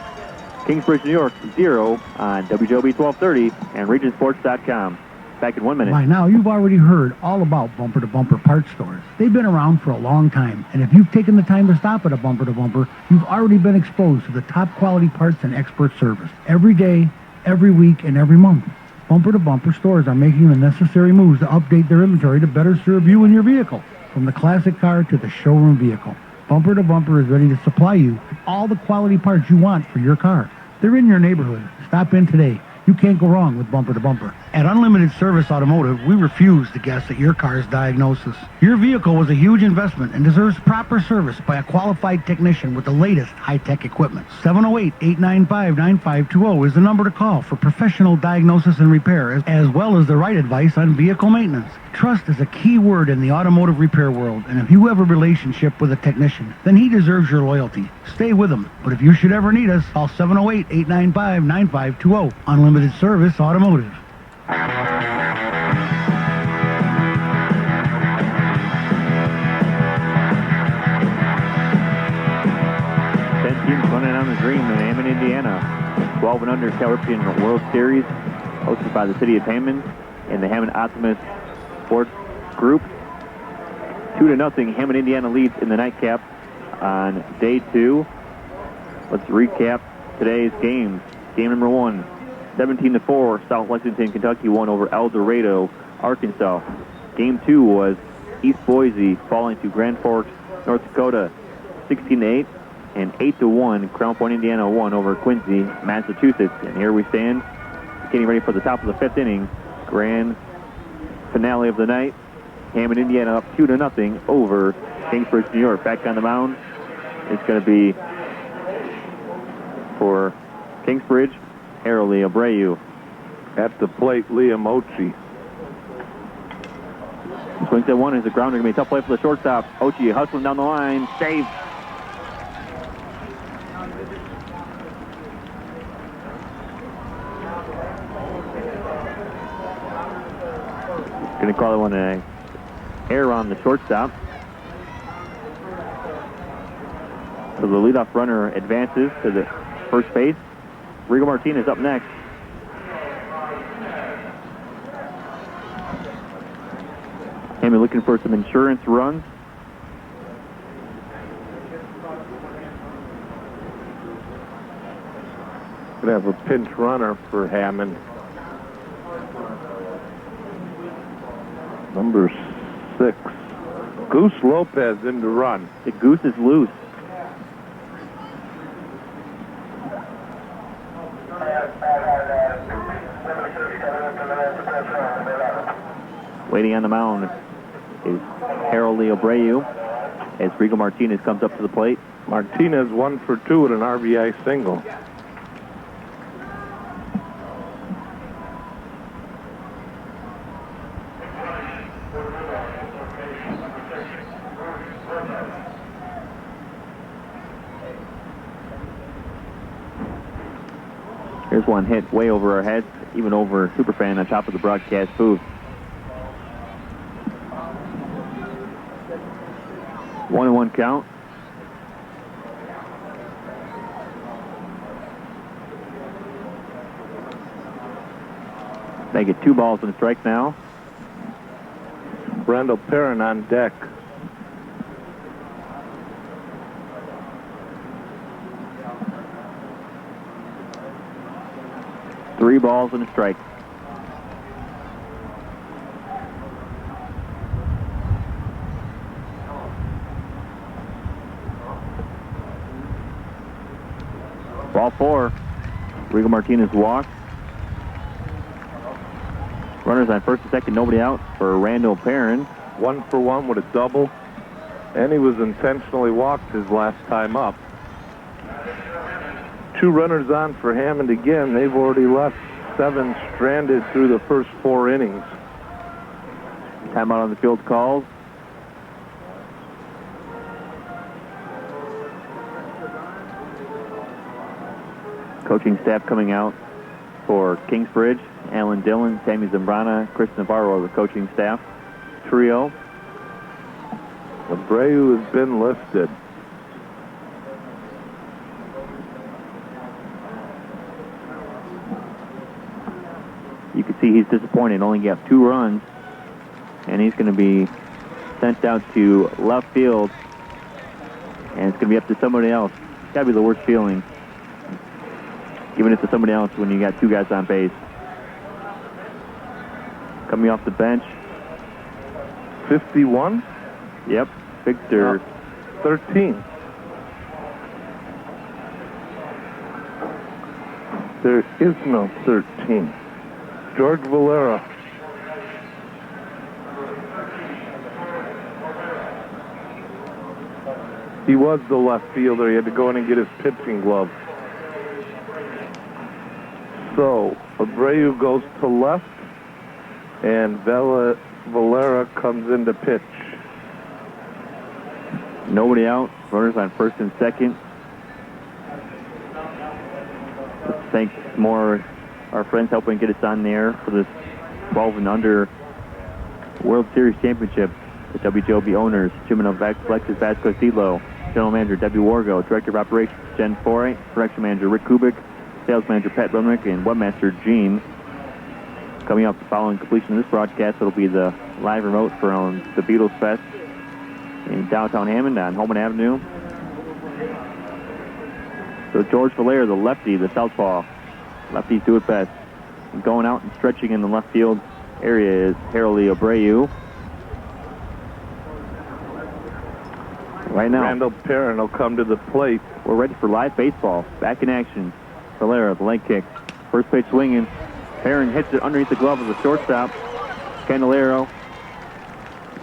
Kingsbridge, New York 0 on WJOB 1230 and RegionSports.com. Back in 1 minute. By now, you've already heard all about bumper-to-bumper parts stores. They've been around for a long time, and if you've taken the time to stop at a bumper-to-bumper, you've already been exposed to the top quality parts and expert service every day, every week, and every month. Bumper-to-bumper stores are making the necessary moves to update their inventory to better serve you and your vehicle, from the classic car to the showroom vehicle. Bumper to Bumper is ready to supply you with all the quality parts you want for your car. They're in your neighborhood. Stop in today. You can't go wrong with Bumper to Bumper. At Unlimited Service Automotive, we refuse to guess at your car's diagnosis. Your vehicle was a huge investment and deserves proper service by a qualified technician with the latest high-tech equipment. 708-895-9520 is the number to call for professional diagnosis and repair, as well as the right advice on vehicle maintenance. Trust is a key word in the automotive repair world, and if you have a relationship with a technician, then he deserves your loyalty. Stay with him, but if you should ever need us, call 708-895-9520. Unlimited Service Automotive. 10 teams running on the dream in Hammond, Indiana. 12 and under Ripken World Series, hosted by the city of Hammond and the Hammond Optimist Sports Group. 2-0, Hammond, Indiana leads in the nightcap on day 2. Let's recap today's games. Game number 1. 17-4, South Lexington, Kentucky won over El Dorado, Arkansas. Game 2 was East Boise falling to Grand Forks, North Dakota, 16-8, and 8-1, Crown Point, Indiana won over Quincy, Massachusetts. And here we stand, getting ready for the top of the 5th inning. Grand finale of the night. Hammond, Indiana up 2-0 over Kingsbridge, New York. Back on the mound, it's going to be for Kingsbridge, Harold Abreu. At the plate, Liam Ochi. Swings at 1 is a grounder. Going to be a tough play for the shortstop. Ochi hustling down the line. Save. Going to call that one an error on the shortstop. So the leadoff runner advances to the first base. Rigo Martinez up next. Hammond looking for some insurance runs. Gonna have a pinch runner for Hammond. Number 6. Goose Lopez in to run. The Goose is loose. Waiting on the mound is Harold Abreu as Rigo Martinez comes up to the plate. Martinez 1 for 2 with an RBI single. Here's one hit way over our heads, even over Superfan on top of the broadcast booth. 1-1 count. They get 2 balls and a strike now. Randall Perrin on deck. Three balls and a strike. Ball 4. Rigo Martinez walks. Runners on first and second, nobody out for Randall Perrin. 1 for 1 with a double. And he was intentionally walked his last time up. 2 runners on for Hammond again. They've already left 7 stranded through the first 4 innings. Timeout on the field called. Coaching staff coming out for Kingsbridge. Alan Dillon, Sammy Zambrana, Chris Navarro, the coaching staff trio. Abreu has been listed. You can see he's disappointed, only got 2 runs, and he's going to be sent out to left field, and it's going to be up to somebody else. It's got to be the worst feeling, giving it to somebody else when you got 2 guys on base. Coming off the bench. 51? Yep, Victor. 13. There is no 13. George Valera. He was the left fielder. He had to go in and get his pitching glove. So, Abreu goes to left, and Valera comes in to pitch. Nobody out. Runners on first and second. Let's thank more our friends helping get us on the air for this 12 and under World Series Championship. The WJOB owners, Chairman of Alexis Vasquez-Cedlo, General Manager Debbie Wargo, Director of Operations Jen Foray, Production Manager Rick Kubik, Sales Manager Pat Rumnick, and Webmaster Gene. Coming up following completion of this broadcast, it'll be the live remote from the Beatles Fest in downtown Hammond on Holman Avenue. So George Valera, the lefty, the southpaw. Lefties do it best. And going out and stretching in the left field area is Harold Abreu. Right now, Randall Perrin will come to the plate. We're ready for live baseball. Back in action. Valera, the leg kick. First pitch swinging. Perrin hits it underneath the glove of the shortstop. Candelario.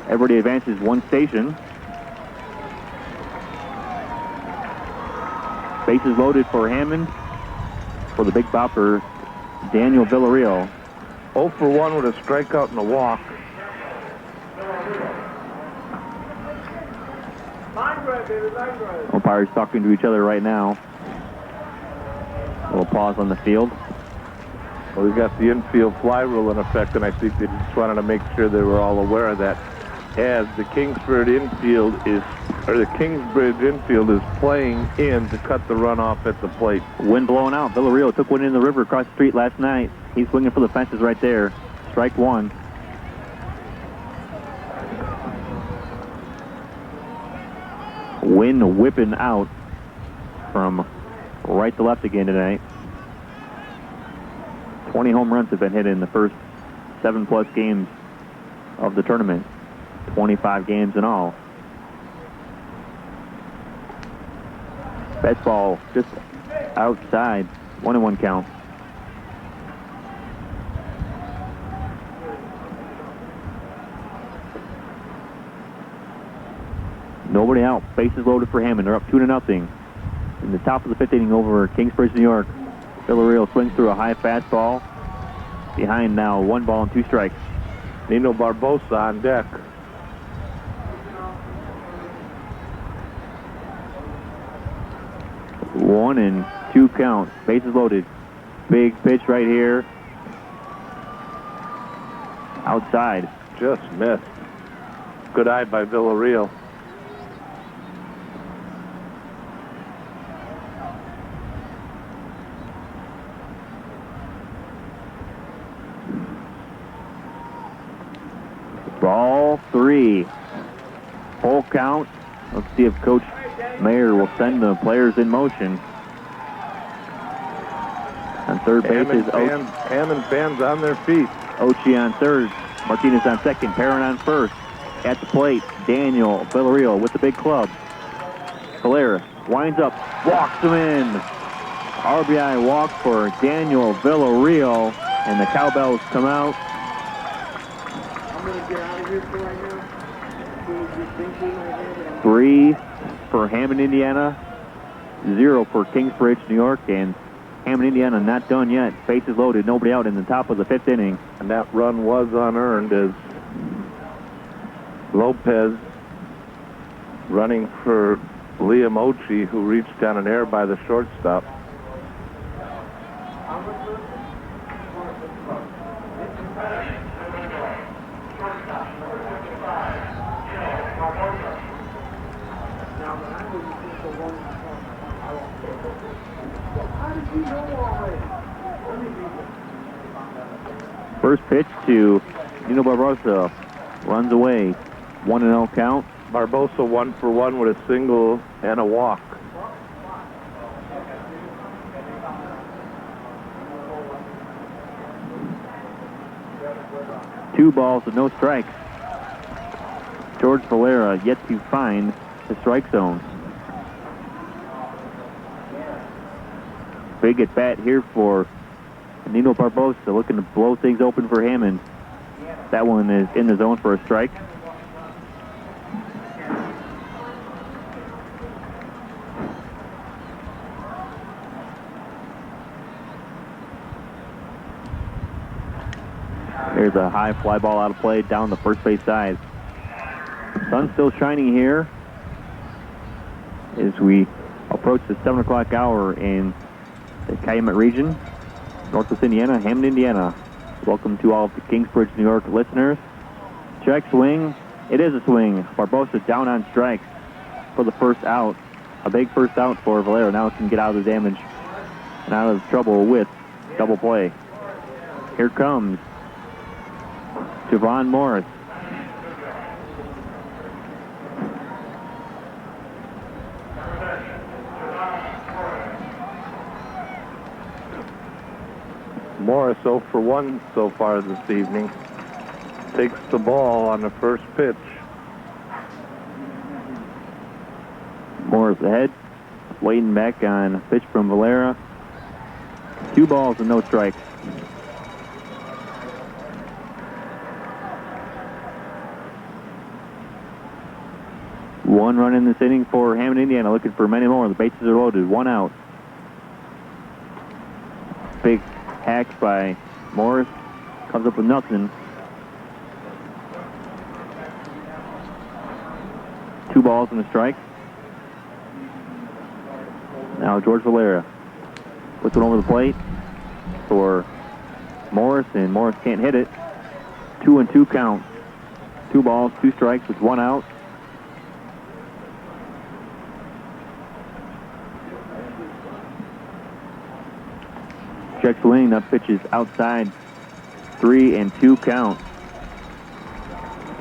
Everybody advances 1 station. Bases loaded for Hammond. For the big bopper, Daniel Villarreal. 0 for 1 with a strikeout and a walk. Umpires talking to each other right now. A little pause on the field. Well, we've got the infield fly rule in effect, and I think they just wanted to make sure they were all aware of that. As the Kingsbridge infield is playing in to cut the runoff at the plate. Wind blowing out. Villarreal took one in the river across the street last night. He's swinging for the fences right there. Strike 1. Wind whipping out from right to left again tonight. 20 home runs have been hit in the first 7+ games of the tournament. 25 games in all. Fastball just outside. 1-1 count. Nobody out. Bases loaded for Hammond. They're up 2-0. In the top of the 5th inning over Kingsbridge, New York. Villarreal swings through a high fastball. Behind now, 1 ball and 2 strikes. Nino Barbosa on deck. One and 2 count. Bases loaded. Big pitch right here. Outside. Just missed. Good eye by Villarreal. Ball 3. Full count. Let's see if Coach Mayer will send the players in motion. On third base is Hammond fans on their feet. Ochi on third. Martinez on second. Perrin on first. At the plate, Daniel Villarreal with the big club. Valera winds up, walks him in. RBI walk for Daniel Villarreal, and the cowbells come out. I'm going to get out of here for right now. 3 for Hammond, Indiana. 0 for Kingsbridge, New York, and Hammond, Indiana not done yet. Bases loaded, nobody out in the top of the 5th inning. And that run was unearned as Lopez running for Liam Ochi, who reached down an error by the shortstop. First pitch to Nino Barbosa. Runs away. 1-0 count. Barbosa 1 for 1 with a single and a walk. Two balls and no strikes. George Valera yet to find the strike zone. Big at bat here for Nino Barbosa, looking to blow things open for Hammond. That one is in the zone for a strike. There's a high fly ball out of play down the first base side. Sun's still shining here as we approach the 7 o'clock hour in the Calumet region, Northwest Indiana, Hammond, Indiana. Welcome to all of the Kingsbridge, New York listeners. Check swing. It is a swing. Barbosa down on strikes for the first out. A big first out for Valera. Now can get out of the damage and out of trouble with double play. Here comes Javon Morris. Morris 0 for 1 so far this evening. Takes the ball on the first pitch. Morris ahead. Waiting back on a pitch from Valera. 2 balls and no strikes. One run in this inning for Hammond, Indiana, looking for many more. The bases are loaded. 1 out. Big hack by Morris. Comes up with nothing. 2 balls and a strike. Now George Valera puts it over the plate for Morris, and Morris can't hit it. 2-2 count. 2 balls, 2 strikes with 1 out. Check swing, that pitch is outside. 3-2 count.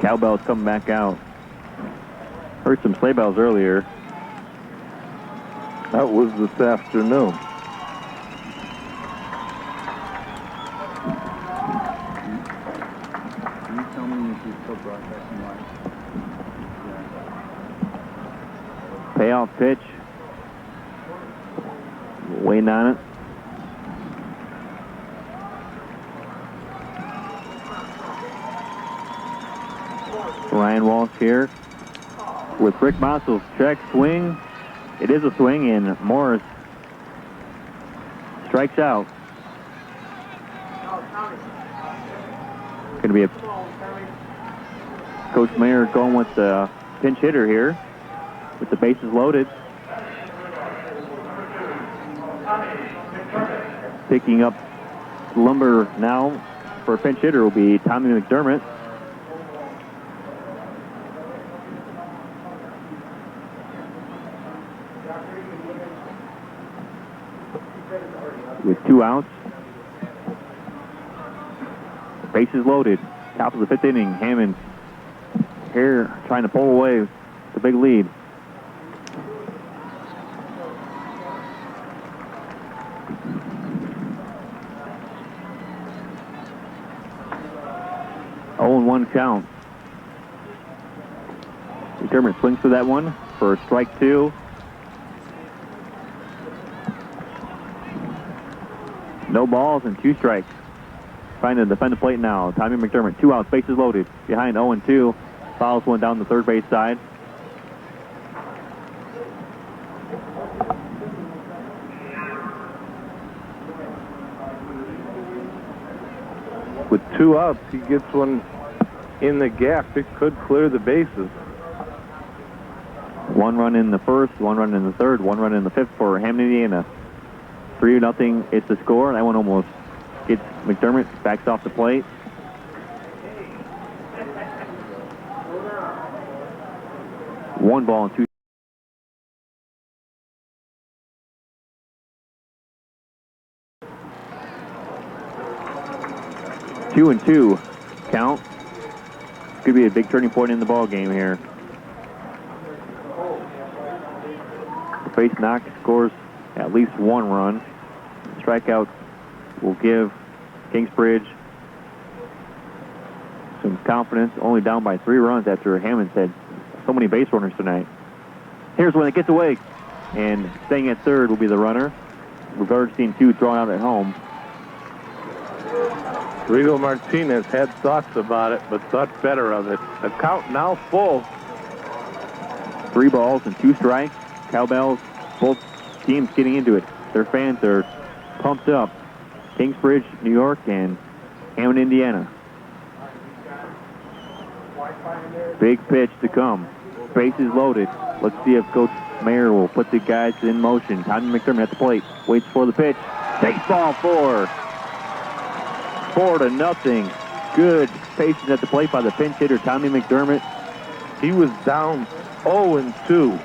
Cowbell's coming back out. Heard some sleigh bells earlier. That was this afternoon. Can you tell me if you're still broadcasting live? Payoff pitch. Waiting on it. Ryan Walsh here. with Rick Mossel's check swing. It is a swing, and Morris strikes out. Going to be a Coach Mayer going with the pinch hitter here with the bases loaded. Picking up lumber now for a pinch hitter will be Tommy McDermott. With 2 outs. Bases loaded. Top of the 5th inning. Hammond here trying to pull away the big lead. Oh, 1 count. McDermott swings for that one for strike 2. No balls and 2 strikes. Trying to defend the plate now. Tommy McDermott, 2 outs, bases loaded. Behind 0-2. Fouls one down the third base side. With 2 outs, he gets one in the gap. It could clear the bases. 1 run in the first, 1 run in the third, 1 run in the 5th for Hammond, Indiana. 3-0 is the score. That one almost gets McDermott, backs off the plate. One ball and 2. Two and 2 count. Could be a big turning point in the ball game here. The face knock scores at least 1 run. Strikeout will give Kingsbridge some confidence. Only down by 3 runs after Hammond said so many base runners tonight. Here's when it gets away, and staying at third will be the runner. We've already seen 2 thrown out at home. Rigo Martinez had thoughts about it, but thought better of it. The count now full. 3 balls and 2 strikes. Cowbells, both teams getting into it. Their fans are pumped up. Kingsbridge, New York, and Hammond, Indiana. Big pitch to come. Bases loaded. Let's see if Coach Mayer will put the guys in motion. Tommy McDermott at the plate. Waits for the pitch. Baseball 4. 4-0. Good patience at the plate by the pinch hitter, Tommy McDermott. He was down 0-2.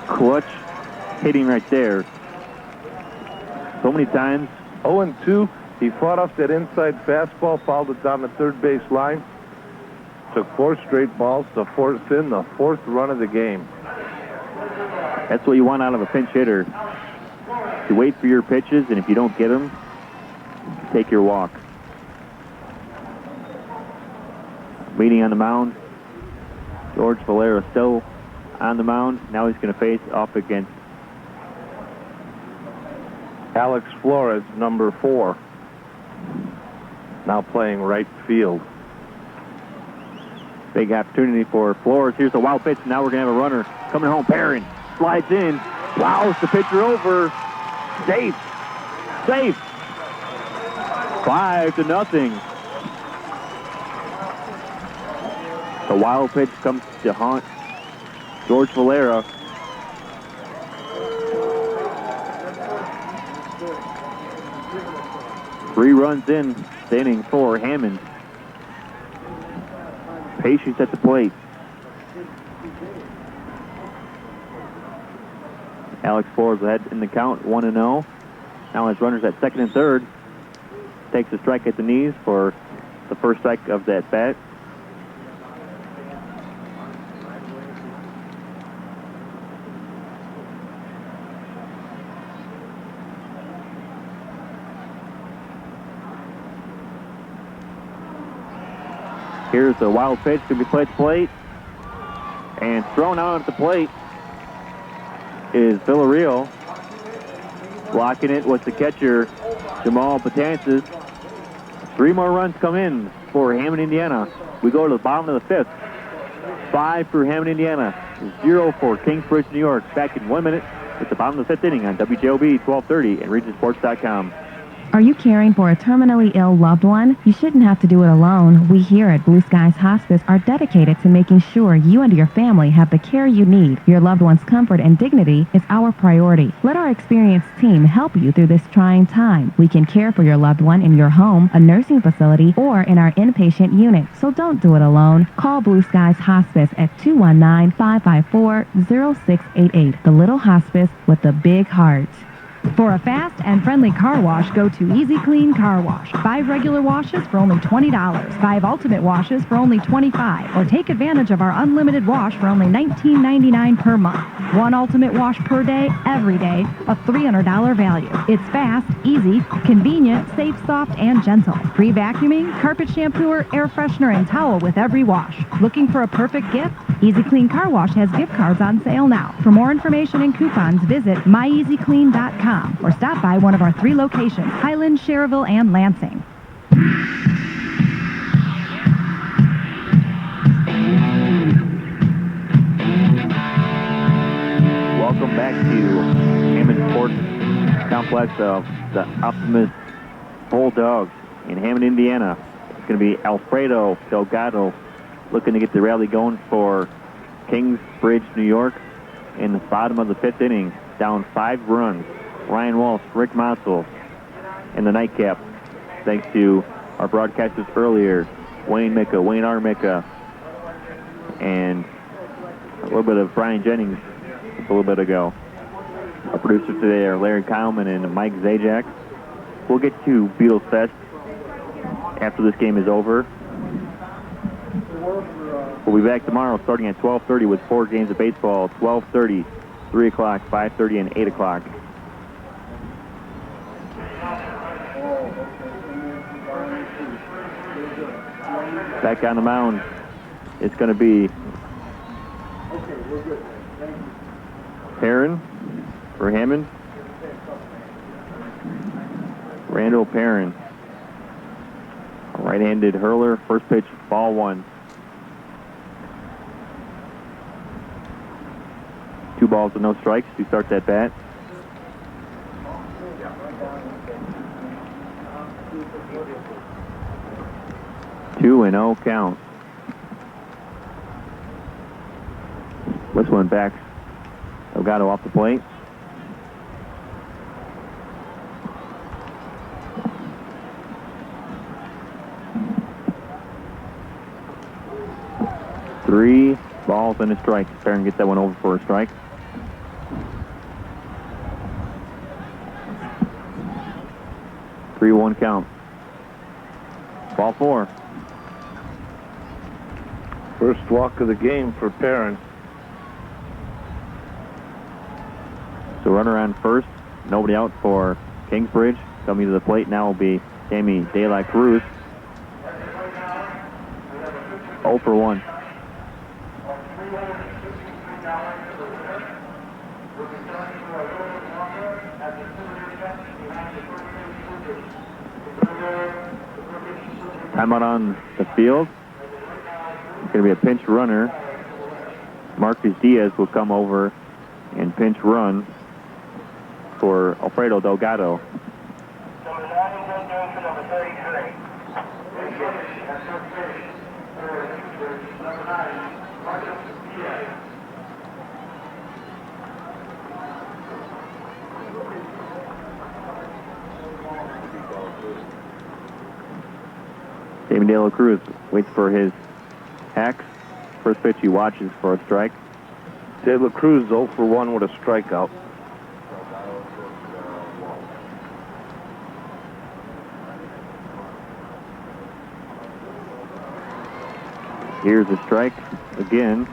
Clutch hitting right there. So many times. 0-2. He fought off that inside fastball, fouled it down the third base line. Took 4 straight balls to force in the 4th run of the game. That's what you want out of a pinch hitter. You wait for your pitches, and if you don't get them, take your walk. Meeting on the mound. George Valera still on the mound. Now he's going to face off against Alex Flores, number 4. Now playing right field. Big opportunity for Flores. Here's the wild pitch. Now we're going to have a runner coming home. Perrin slides in, plows the pitcher over. Safe. 5-0. The wild pitch comes to haunt George Valera. Three runs in, standing for Hammond. Patience at the plate. Alex Flores ahead in the count, 1-0. Now has runners at second and third. Takes a strike at the knees for the first strike of that bat. Here's the wild pitch to be played plate. And thrown out at the plate is Villarreal. Blocking it was the catcher, Jamal Betances. 3 more runs come in for Hammond, Indiana. We go to the bottom of the 5th. 5 for Hammond, Indiana. 0 for Kingsbridge, New York. Back in 1 minute with the bottom of the 5th inning on WJOB 1230 and RegionSports.com. Are you caring for a terminally ill loved one? You shouldn't have to do it alone. We here at Blue Skies Hospice are dedicated to making sure you and your family have the care you need. Your loved one's comfort and dignity is our priority. Let our experienced team help you through this trying time. We can care for your loved one in your home, a nursing facility, or in our inpatient unit. So don't do it alone. Call Blue Skies Hospice at 219-554-0688. The little hospice with the big heart. For a fast and friendly car wash, go to Easy Clean Car Wash. 5 regular washes for only $20. 5 ultimate washes for only $25. Or take advantage of our unlimited wash for only $19.99 per month. 1 ultimate wash per day, every day, a $300 value. It's fast, easy, convenient, safe, soft, and gentle. Free vacuuming, carpet shampooer, air freshener, and towel with every wash. Looking for a perfect gift? Easy Clean Car Wash has gift cards on sale now. For more information and coupons, visit myeasyclean.com or stop by one of our 3 locations, Highland, Cherville, and Lansing. Welcome back to Hammond Sports Complex of the Optimus Bulldogs in Hammond, Indiana. It's going to be Alfredo Delgado looking to get the rally going for Kingsbridge, New York in the bottom of the 5th inning, down 5 runs. Ryan Walsh, Rick Motzel in the nightcap. Thanks to our broadcasters earlier, Wayne R. Micka, and a little bit of Brian Jennings a little bit ago. Our producers today are Larry Kyleman and Mike Zajac. We'll get to Beatles Fest after this game is over. We'll be back tomorrow starting at 12:30 with 4 games of baseball, 12:30, 3 o'clock, 5:30, and 8 o'clock. Back on the mound, it's going to be Perrin for Hammond. Randall Perrin, a right-handed hurler. First pitch, ball 1. 2 balls and no strikes to start that bat. Two and 0 count. This one back. Delgado off the plate. Three balls and a strike. Perrin gets that one over for a strike. Three-one count. Ball 4. First walk of the game for Perrin. So runner on first. Nobody out for Kingsbridge. Coming to the plate now will be Sammy De La Cruz. 0 for 1. Timeout on the field. It's going to be a pinch runner. Marcus Diaz will come over and pinch run for Alfredo Delgado. David De La Cruz waits for his hacks. First pitch he watches for a strike. De La Cruz 0 for 1 with a strikeout. Here's a strike again.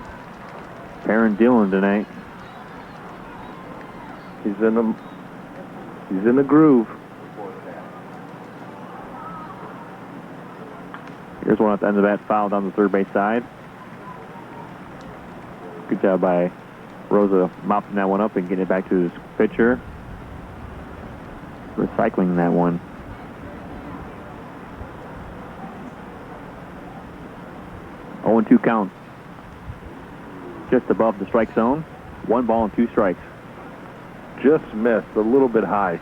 Perrin Dillon tonight. He's in the groove. Here's one at the end of that foul down the third base side. Good job by Rosa mopping that one up and getting it back to his pitcher. Recycling that one. Oh, and 2 count. just above the strike zone. 1 ball and 2 strikes. Just missed, a little bit high.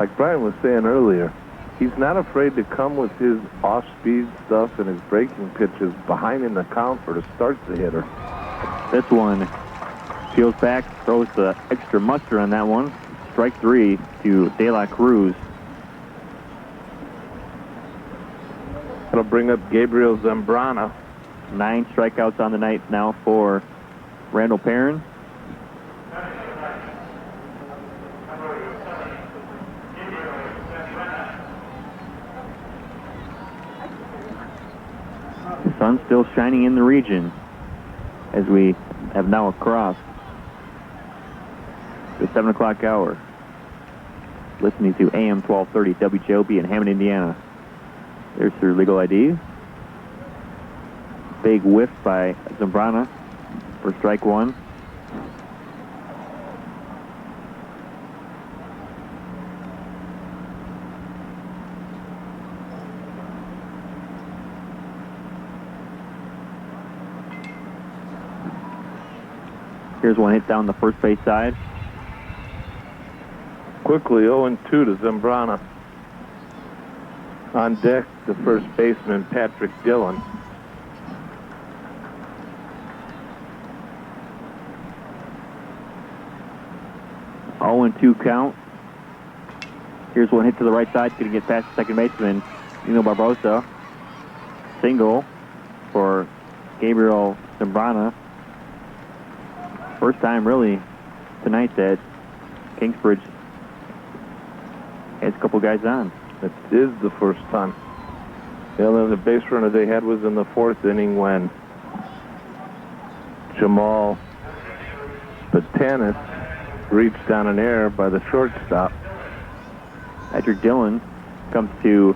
Like Brian was saying earlier, he's not afraid to come with his off-speed stuff and his breaking pitches behind in the count or to start the hitter. This one peels back, throws the extra mustard on that one. Strike 3 to De La Cruz. That'll bring up Gabriel Zambrana. 9 strikeouts on the night now for Randall Perrin. The sun's still shining in the region as we have now crossed the 7 o'clock hour. Listening to AM 1230 WJOB in Hammond, Indiana. There's their legal ID. Big whiff by Zambrana for strike 1. Here's one hit down the first base side. Quickly 0-2 to Zambrana. On deck, the first baseman, Patrick Dillon. And 2 count. Here's one hit to the right side. Going to get past the second baseman, Nino Barbosa. Single for Gabriel Zambrana. First time, really, tonight that Kingsbridge has a couple guys on. It is the first time. The only base runner they had was in the 4th inning when Jamal Batanis reached down an error by the shortstop. Patrick Dillon comes to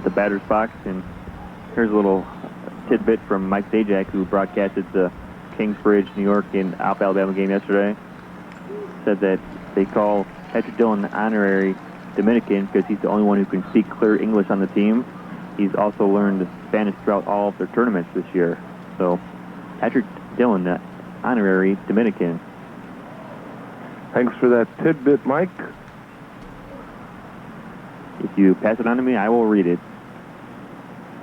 the batter's box, and here's a little tidbit from Mike Zajac, who broadcasted the Kingsbridge, New York, and Alabama game yesterday. Said that they call Patrick Dillon an honorary Dominican because he's the only one who can speak clear English on the team. He's also learned Spanish throughout all of their tournaments this year. So, Patrick Dillon, the honorary Dominican. Thanks for that tidbit, Mike. If you pass it on to me, I will read it.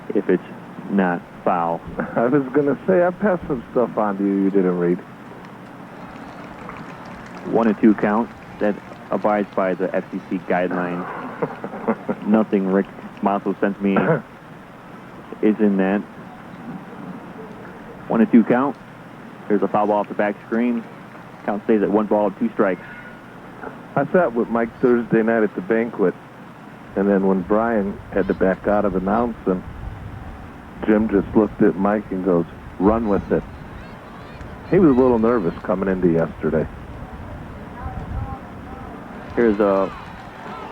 If it's not foul. I was going to say, I passed some stuff on to you didn't read. 1-2 count. That abides by the FCC guidelines. Nothing Rick Mossel sent me is in that. 1-2 count. Here's a foul ball off the back screen. Count stays at 1 ball and 2 strikes. I sat with Mike Thursday night at the banquet, and then when Brian had to back out of announcing, Jim just looked at Mike and goes, "Run with it." He was a little nervous coming into yesterday. Here's a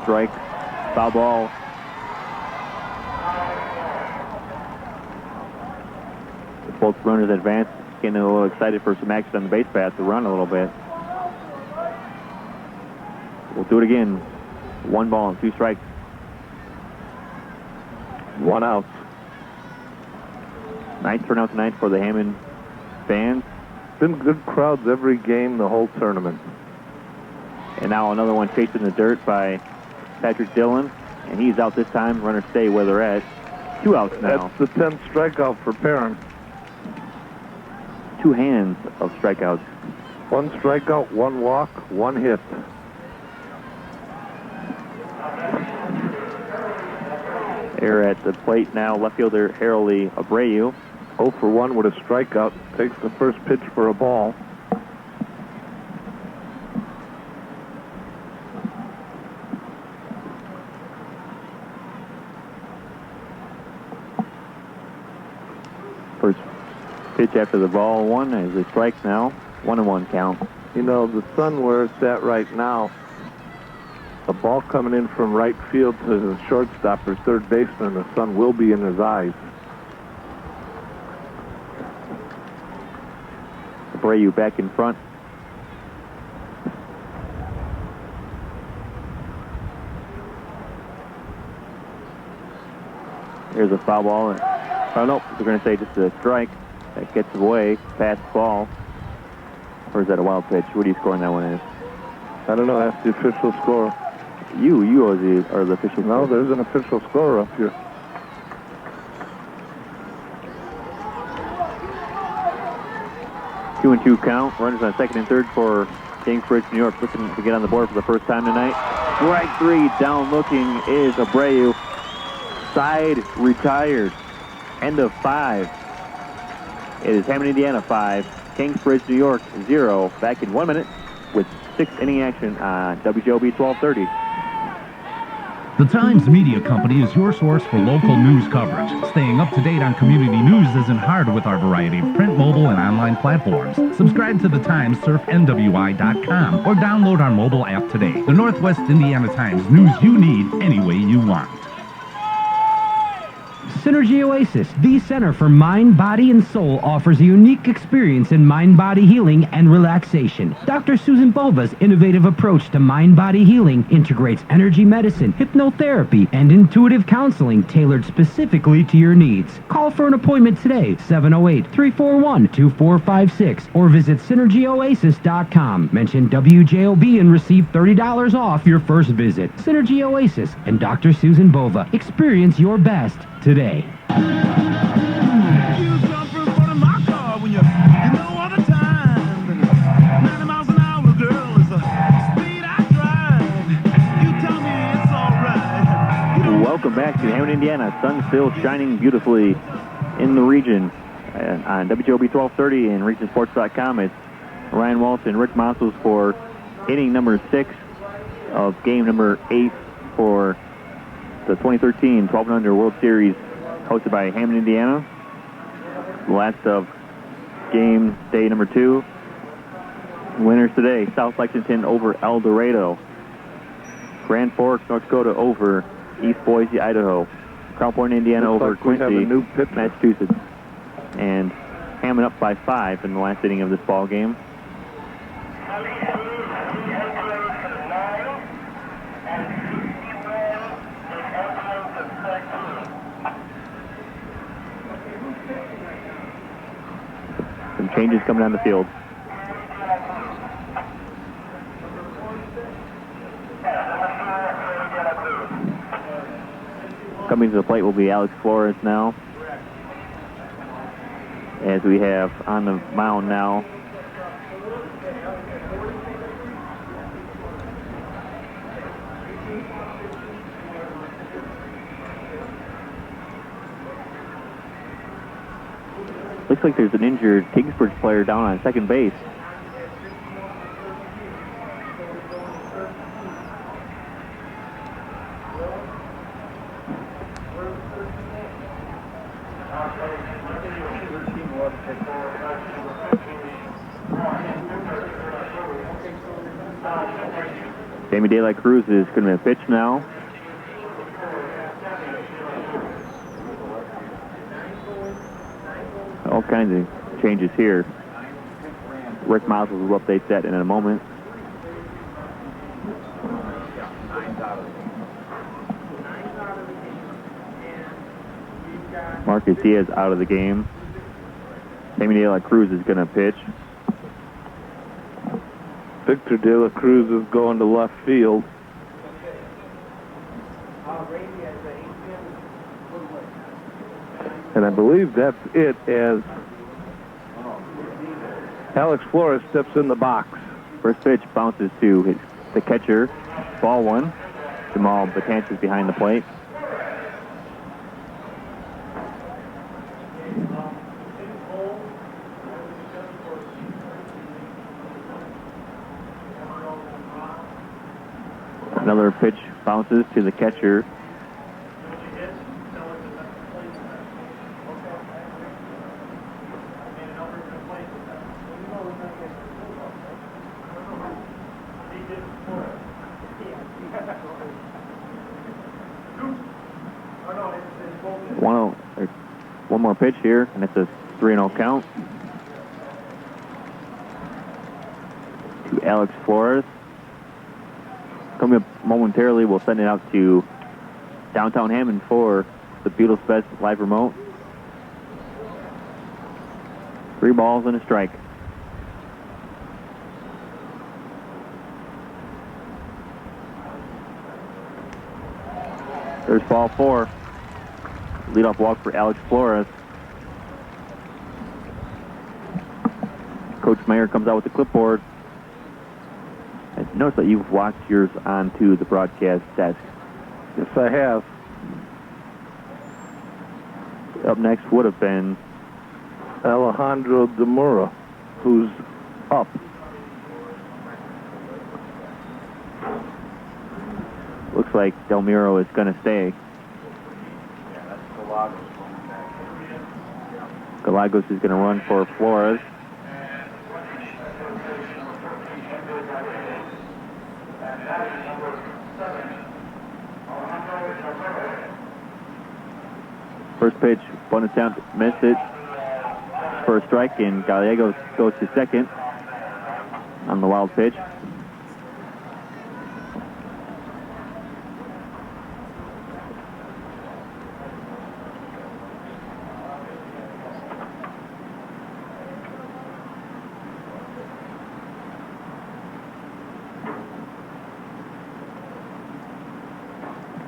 strike, foul ball. Both runners advance, getting a little excited for some action on the base path to run a little bit. We'll do it again. 1 ball and 2 strikes. 1 out. Nice turnout tonight for the Hammond fans. Been good crowds every game the whole tournament. And now another one chasing the dirt by Patrick Dillon. And he's out this time. Runners stay where they're at. 2 outs now. That's the 10th strikeout for Perrin. 2 hands of strikeouts. 1 strikeout, 1 walk, 1 hit. Here at the plate now, left fielder Harold Abreu. 0 for 1 with a strikeout. Takes the first pitch for a ball. First pitch after the ball 1 is a strike now. 1-1 count. You know, the sun where it's at right now, the ball coming in from right field to the shortstop or third baseman, the sun will be in his eyes. Abreu back in front. Here's a foul ball. Oh, no, they're going to say just a strike. That gets away. Pass ball. Or is that a wild pitch? What are you scoring that one is? I don't know. That's the official score. You are the official No, score. there's an official score up here. Two and two count. Runners on second and third for Kingsbridge, New York, looking to get on the board for the first time tonight. Strike three, down looking is Abreu. Side retired. End of 5. It is Hammond, Indiana 5, Kingsbridge, New York 0. Back in 1 minute with 6th inning action on WJOB 1230. The Times Media Company is your source for local news coverage. Staying up to date on community news isn't hard with our variety of print, mobile, and online platforms. Subscribe to the Times, surf NWI.com, or download our mobile app today. The Northwest Indiana Times, news you need any way you want. Synergy Oasis, the center for mind, body, and soul, offers a unique experience in mind-body healing and relaxation. Dr. Susan Bova's innovative approach to mind-body healing integrates energy medicine, hypnotherapy, and intuitive counseling tailored specifically to your needs. Call for an appointment today, 708-341-2456, or visit SynergyOasis.com. Mention WJOB and receive $30 off your first visit. Synergy Oasis and Dr. Susan Bova. Experience your best today. Welcome back to Hammond, Indiana. Sun still shining beautifully in the region on WJOB 1230 and RegionSports.com. It's Ryan Walsh and Rick Mossels for inning number 6 of game number 8 for the 2013 1200 World Series hosted by Hammond, Indiana. The last of game day number 2. Winners today, South Lexington over El Dorado. Grand Forks, North Dakota over East Boise, Idaho. Crown Point, Indiana over Quincy, Massachusetts. And Hammond up by 5 in the last inning of this ball game. Some changes coming down the field. Coming to the plate will be Alex Flores now. As we have on the mound now looks like there's an injured Kingsbridge player down on second base. Jamie De La Cruz is going to pitch now. All kinds of changes here. Rick Miles will update that in a moment. Marcus Diaz out of the game. Jamie De La Cruz is going to pitch. Victor De La Cruz is going to left field. And I believe that's it as Alex Flores steps in the box. First pitch bounces to the catcher. Ball 1. Jamal Batanch is behind the plate. Another pitch bounces to the catcher. One more pitch here, and it's a 3-0 count to Alex Flores. Coming up momentarily, we'll send it out to downtown Hammond for the Beatles Fest live remote. 3 balls and a strike. There's ball 4. Leadoff walk for Alex Flores. Coach Mayer comes out with the clipboard. I noticed that you've watched yours onto the broadcast desk. Yes, I have. Up next would have been Alejandro Demura, who's up. Looks like Del Miro is going to stay. Galagos is going to run for Flores. First pitch, bunt attempt, missed it for a strike, and Gallegos goes to second on the wild pitch.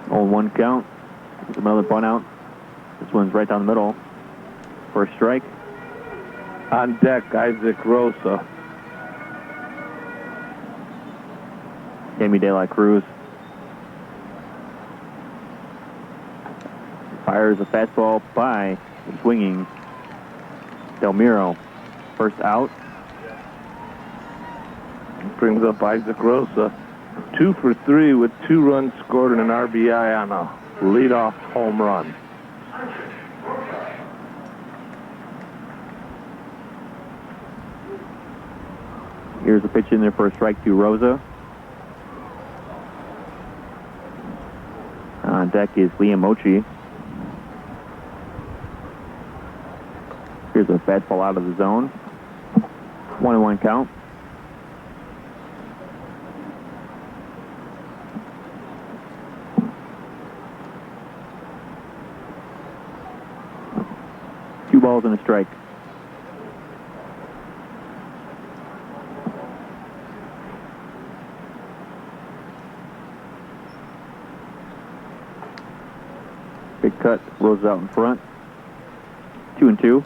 On 1 count, there's another bunt out. This one's right down the middle for a strike. On deck, Isaac Rosa. Jamie De La Cruz fires a fastball by the swinging Del Miro. First out. Brings up Isaac Rosa. 2 for 3 with 2 runs scored and an RBI on a leadoff home run. Here's a pitch in there for a strike to Rosa. On deck is Liam Ochi. Here's a fastball out of the zone. 1-1 count. Two balls and a strike. Big cut, rolls out in front. 2-2.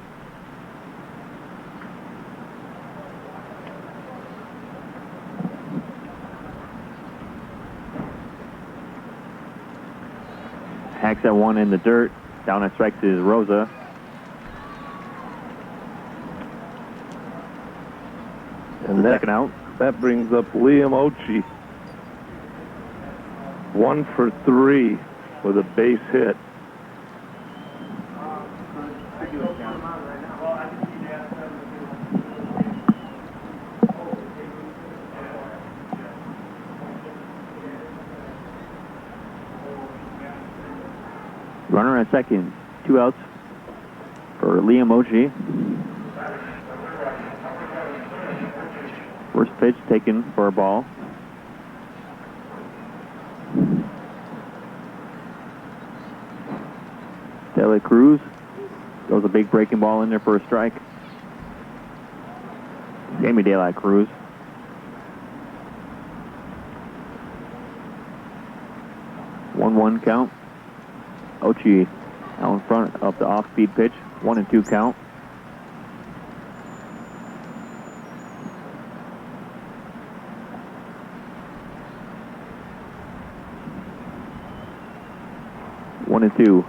Hacks that one in the dirt. Down and strikes is Rosa. And second out. That brings up Liam Ochi. 1 for 3 with a base hit. Runner at second. 2 outs for Liam Ochi. First pitch taken for a ball. De La Cruz throws a big breaking ball in there for a strike. Jamie De La Cruz. One count. Ochi out in front of the off-speed pitch. 1-2 count. One and two.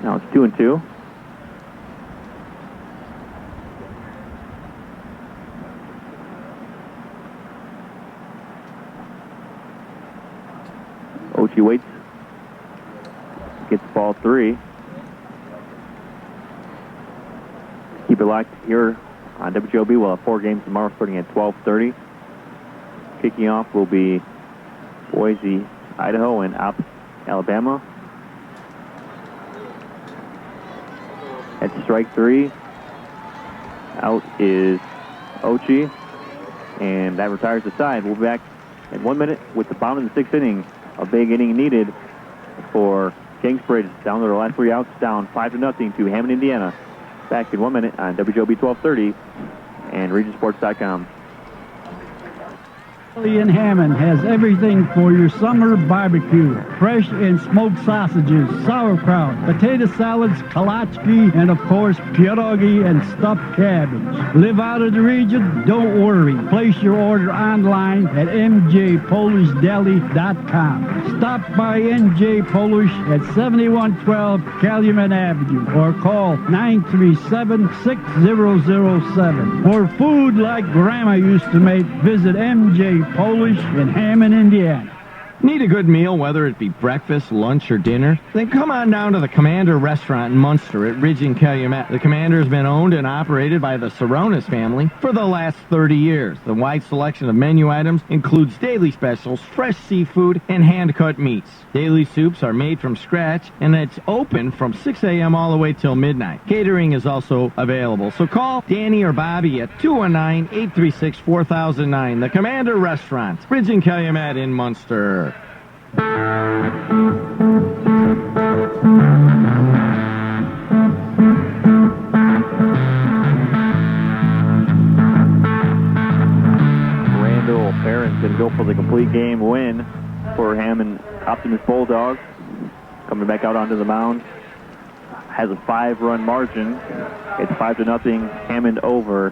Now it's 2-2. Ochi waits. Gets ball 3. Keep it locked here on WJOB. We'll have 4 games tomorrow starting at 12:30. Kicking off will be Boise, Idaho, and App, Alabama. At strike 3, out is Ochi, and that retires the side. We'll be back in 1 minute with the bottom of the 6th inning. A big inning needed for Kingsbridge down to their last 3 outs, down 5-0 to Hammond, Indiana. Back in 1 minute on WJOB 1230 and RegionSports.com. In Hammond has everything for your summer barbecue. Fresh and smoked sausages, sauerkraut, potato salads, kolachki, and of course, pierogi and stuffed cabbage. Live out of the region? Don't worry. Place your order online at mjpolishdeli.com. Stop by NJ Polish at 7112 Calumet Avenue or call 937-6007. For food like Grandma used to make, visit MJ Polish in Hammond, Indiana. Need a good meal, whether it be breakfast, lunch, or dinner? Then come on down to the Commander Restaurant in Munster at Ridge and Calumet. The Commander has been owned and operated by the Saronis family for the last 30 years. The wide selection of menu items includes daily specials, fresh seafood, and hand-cut meats. Daily soups are made from scratch, and it's open from 6 a.m. all the way till midnight. Catering is also available, so call Danny or Bobby at 219-836-4009. The Commander Restaurant, Ridge and Calumet in Munster. Randall Perrin's going to go for the complete game win for Hammond Optimist Bulldogs. Coming back out onto the mound. Has a 5-run margin. It's 5-0. Hammond over.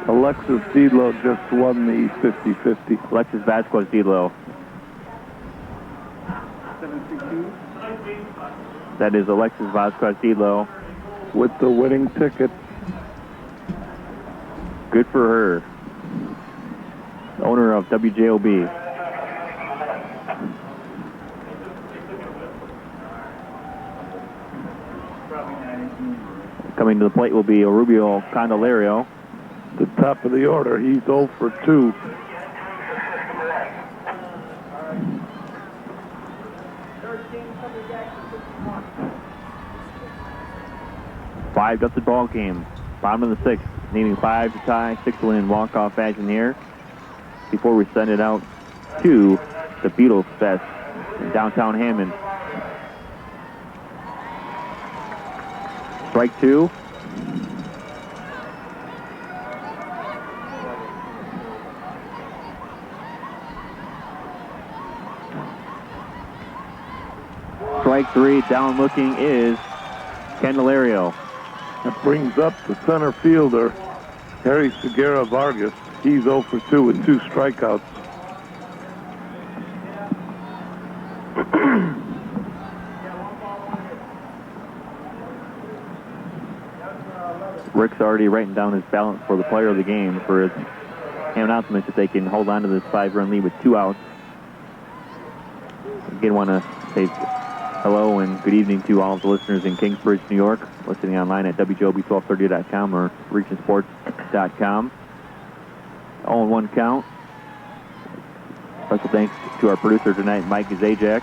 Alexis Delo just won the 50-50. Alexis Vasquez Delo. That is Alexis Vasquez Delo with the winning ticket. Good for her. Owner of WJOB. Coming to the plate will be Rubio Candelario. The top of the order, he's 0 for 2. Five up the ball game. Bottom of the 6th. Needing 5 to tie, 6 to win in walk-off fashion here. Before we send it out to the Beatles Fest in downtown Hammond. Strike 2. Strike 3, down looking is Candelario. That brings up the center fielder, Harry Segura Vargas. He's 0 for 2 with 2 strikeouts. Rick's already writing down his balance for the player of the game for his Hammond Optimist if they can hold on to this 5-run lead with 2 outs. Again, want to say hello and good evening to all of the listeners in Kingsbridge, New York, listening online at WJOB1230.com or RegionSports.com. 0-1 count. Special thanks to our producer tonight, Mike Zajac,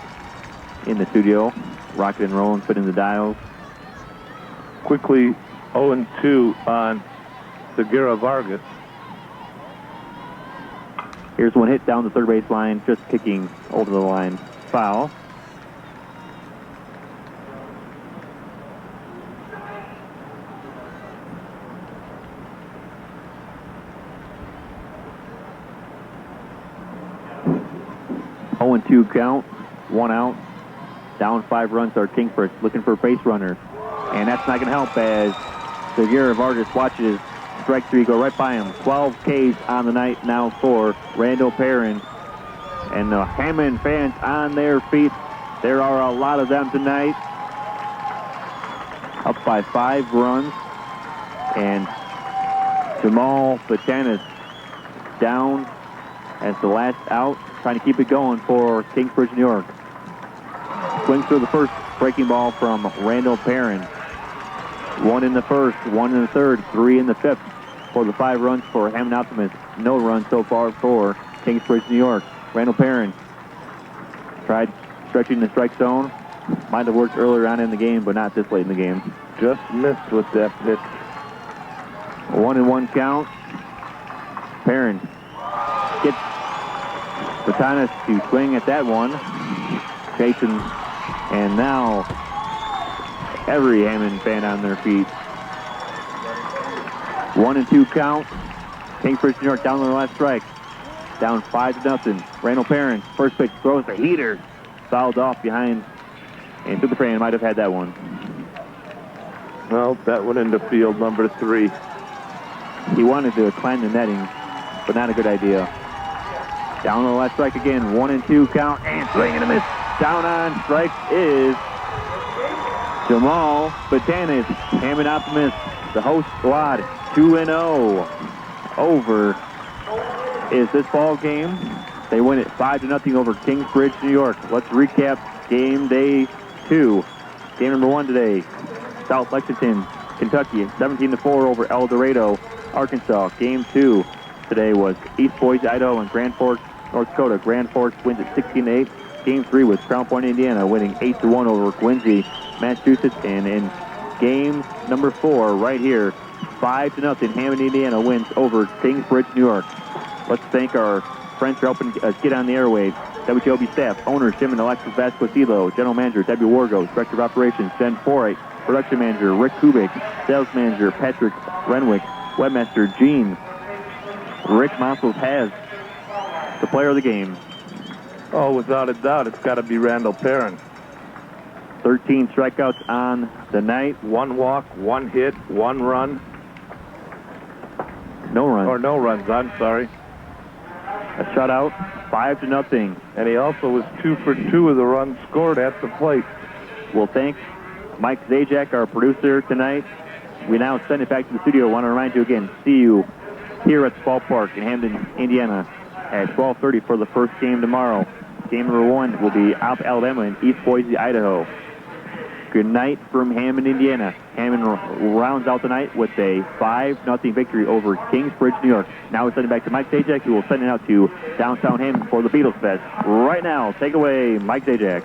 in the studio, rocking and rolling, spinning the dials. Quickly, 0-2 on Segura Vargas. Here's one hit down the third base line, just kicking over the line. Foul. Oh, 2 count, 1 out. Down 5 runs are Kingsbridge, looking for a base runner. And that's not going to help as Segura Vargas watches strike 3 go right by him. 12 Ks on the night now for Randall Perrin. And the Hammond fans on their feet. There are a lot of them tonight. Up by 5 runs. And Jamal Batanis down as the last out, trying to keep it going for Kingsbridge, New York. Swings through the first, breaking ball from Randall Perrin. 1 in the first, 1 in the third, 3 in the 5th for the 5 runs for Hammond Optimist. No runs so far for Kingsbridge, New York. Randall Perrin tried stretching the strike zone. Might have worked earlier on in the game, but not this late in the game. Just missed with that pitch. 1-1 count. Perrin gets Batanis to swing at that one. Chasing, and now every Hammond fan on their feet. 1-2 count. Kingsbridge, New York down on the last strike. Down 5-0. Randall Perrin, first pitch, throws the heater. Fouled off behind and to the frame. Might have had that one. Well, that went into field number 3. He wanted to climb the netting, but not a good idea. Down on the last strike again. 1-2 count and swing and a miss. Down on strike is Jamal Batanis. Hammond Optimist, the host squad, 2-0 over is this ball game. They win it 5-0 over Kingsbridge, New York. Let's recap game day 2. Game number 1 today. South Lexington, Kentucky, 17-4 over El Dorado, Arkansas. Game 2 today was East Boise, Idaho, and Grand Forks, North Dakota. Grand Forks wins at 16-8. Game 3 was Crown Point, Indiana, winning 8-1 over Quincy, Massachusetts. And in game number 4, right here, 5-0, Hammond, Indiana wins over Kingsbridge, New York. Let's thank our friends for helping us get on the airwaves. WTOB staff, owners Jim and Alexis Vasquez-Elo, General Manager Debbie Wargo, Director of Operations Jen Forey, Production Manager Rick Kubik, Sales Manager Patrick Renwick, Webmaster Gene. Rick Mossels has the player of the game. Oh, without a doubt, it's got to be Randall Perrin. 13 strikeouts on the night. 1 walk, 1 hit, 1 run. No runs. Or no runs, I'm sorry. A shutout, 5-0. And he also was 2 for 2 of the runs scored at the plate. We'll thank Mike Zajac, our producer tonight. We now send it back to the studio. I want to remind you again, see you here at the ballpark in Hampton, Indiana at 12:30 for the first game tomorrow. Game number 1 will be Alp, Alabama, and East Boise, Idaho. Good night from Hammond, Indiana. Hammond rounds out the night with a 5-0 victory over Kingsbridge, New York. Now we're sending back to Mike Zajac, who will send it out to downtown Hammond for the Beatles Fest. Right now, take away Mike Zajac.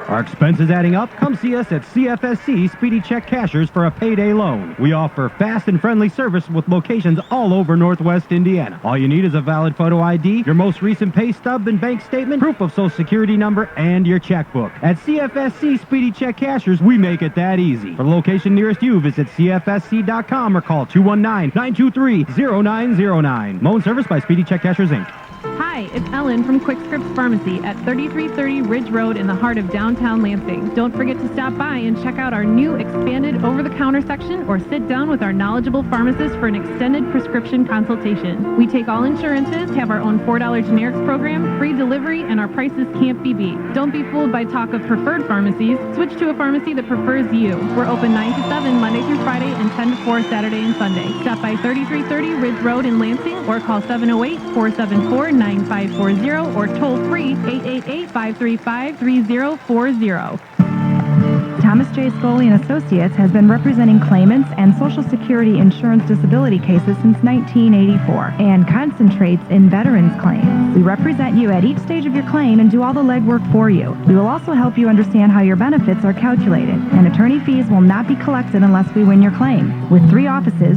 Are expenses adding up? Come see us at CFSC Speedy Check Cashers for a payday loan. We offer fast and friendly service with locations all over Northwest Indiana. All you need is a valid photo ID, your most recent pay stub and bank statement, proof of social security number, and your checkbook. At CFSC Speedy Check Cashers, we make it that easy. For the location nearest you, visit CFSC.com or call 219-923-0909. Loan service by Speedy Check Cashers, Inc. Hi, it's Ellen from Quick Scripts Pharmacy at 3330 Ridge Road in the heart of downtown Lansing. Don't forget to stop by and check out our new expanded over-the-counter section or sit down with our knowledgeable pharmacist for an extended prescription consultation. We take all insurances, have our own $4 generics program, free delivery, and our prices can't be beat. Don't be fooled by talk of preferred pharmacies. Switch to a pharmacy that prefers you. We're open 9 to 7 Monday through Friday and 10 to 4 Saturday and Sunday. Stop by 3330 Ridge Road in Lansing or call 708-474-9540 or toll free 888-535-3040. Thomas J. Scully & Associates has been representing claimants and Social Security insurance disability cases since 1984 and concentrates in veterans claims. We represent you at each stage of your claim and do all the legwork for you. We will also help you understand how your benefits are calculated, and attorney fees will not be collected unless we win your claim. With 3 offices,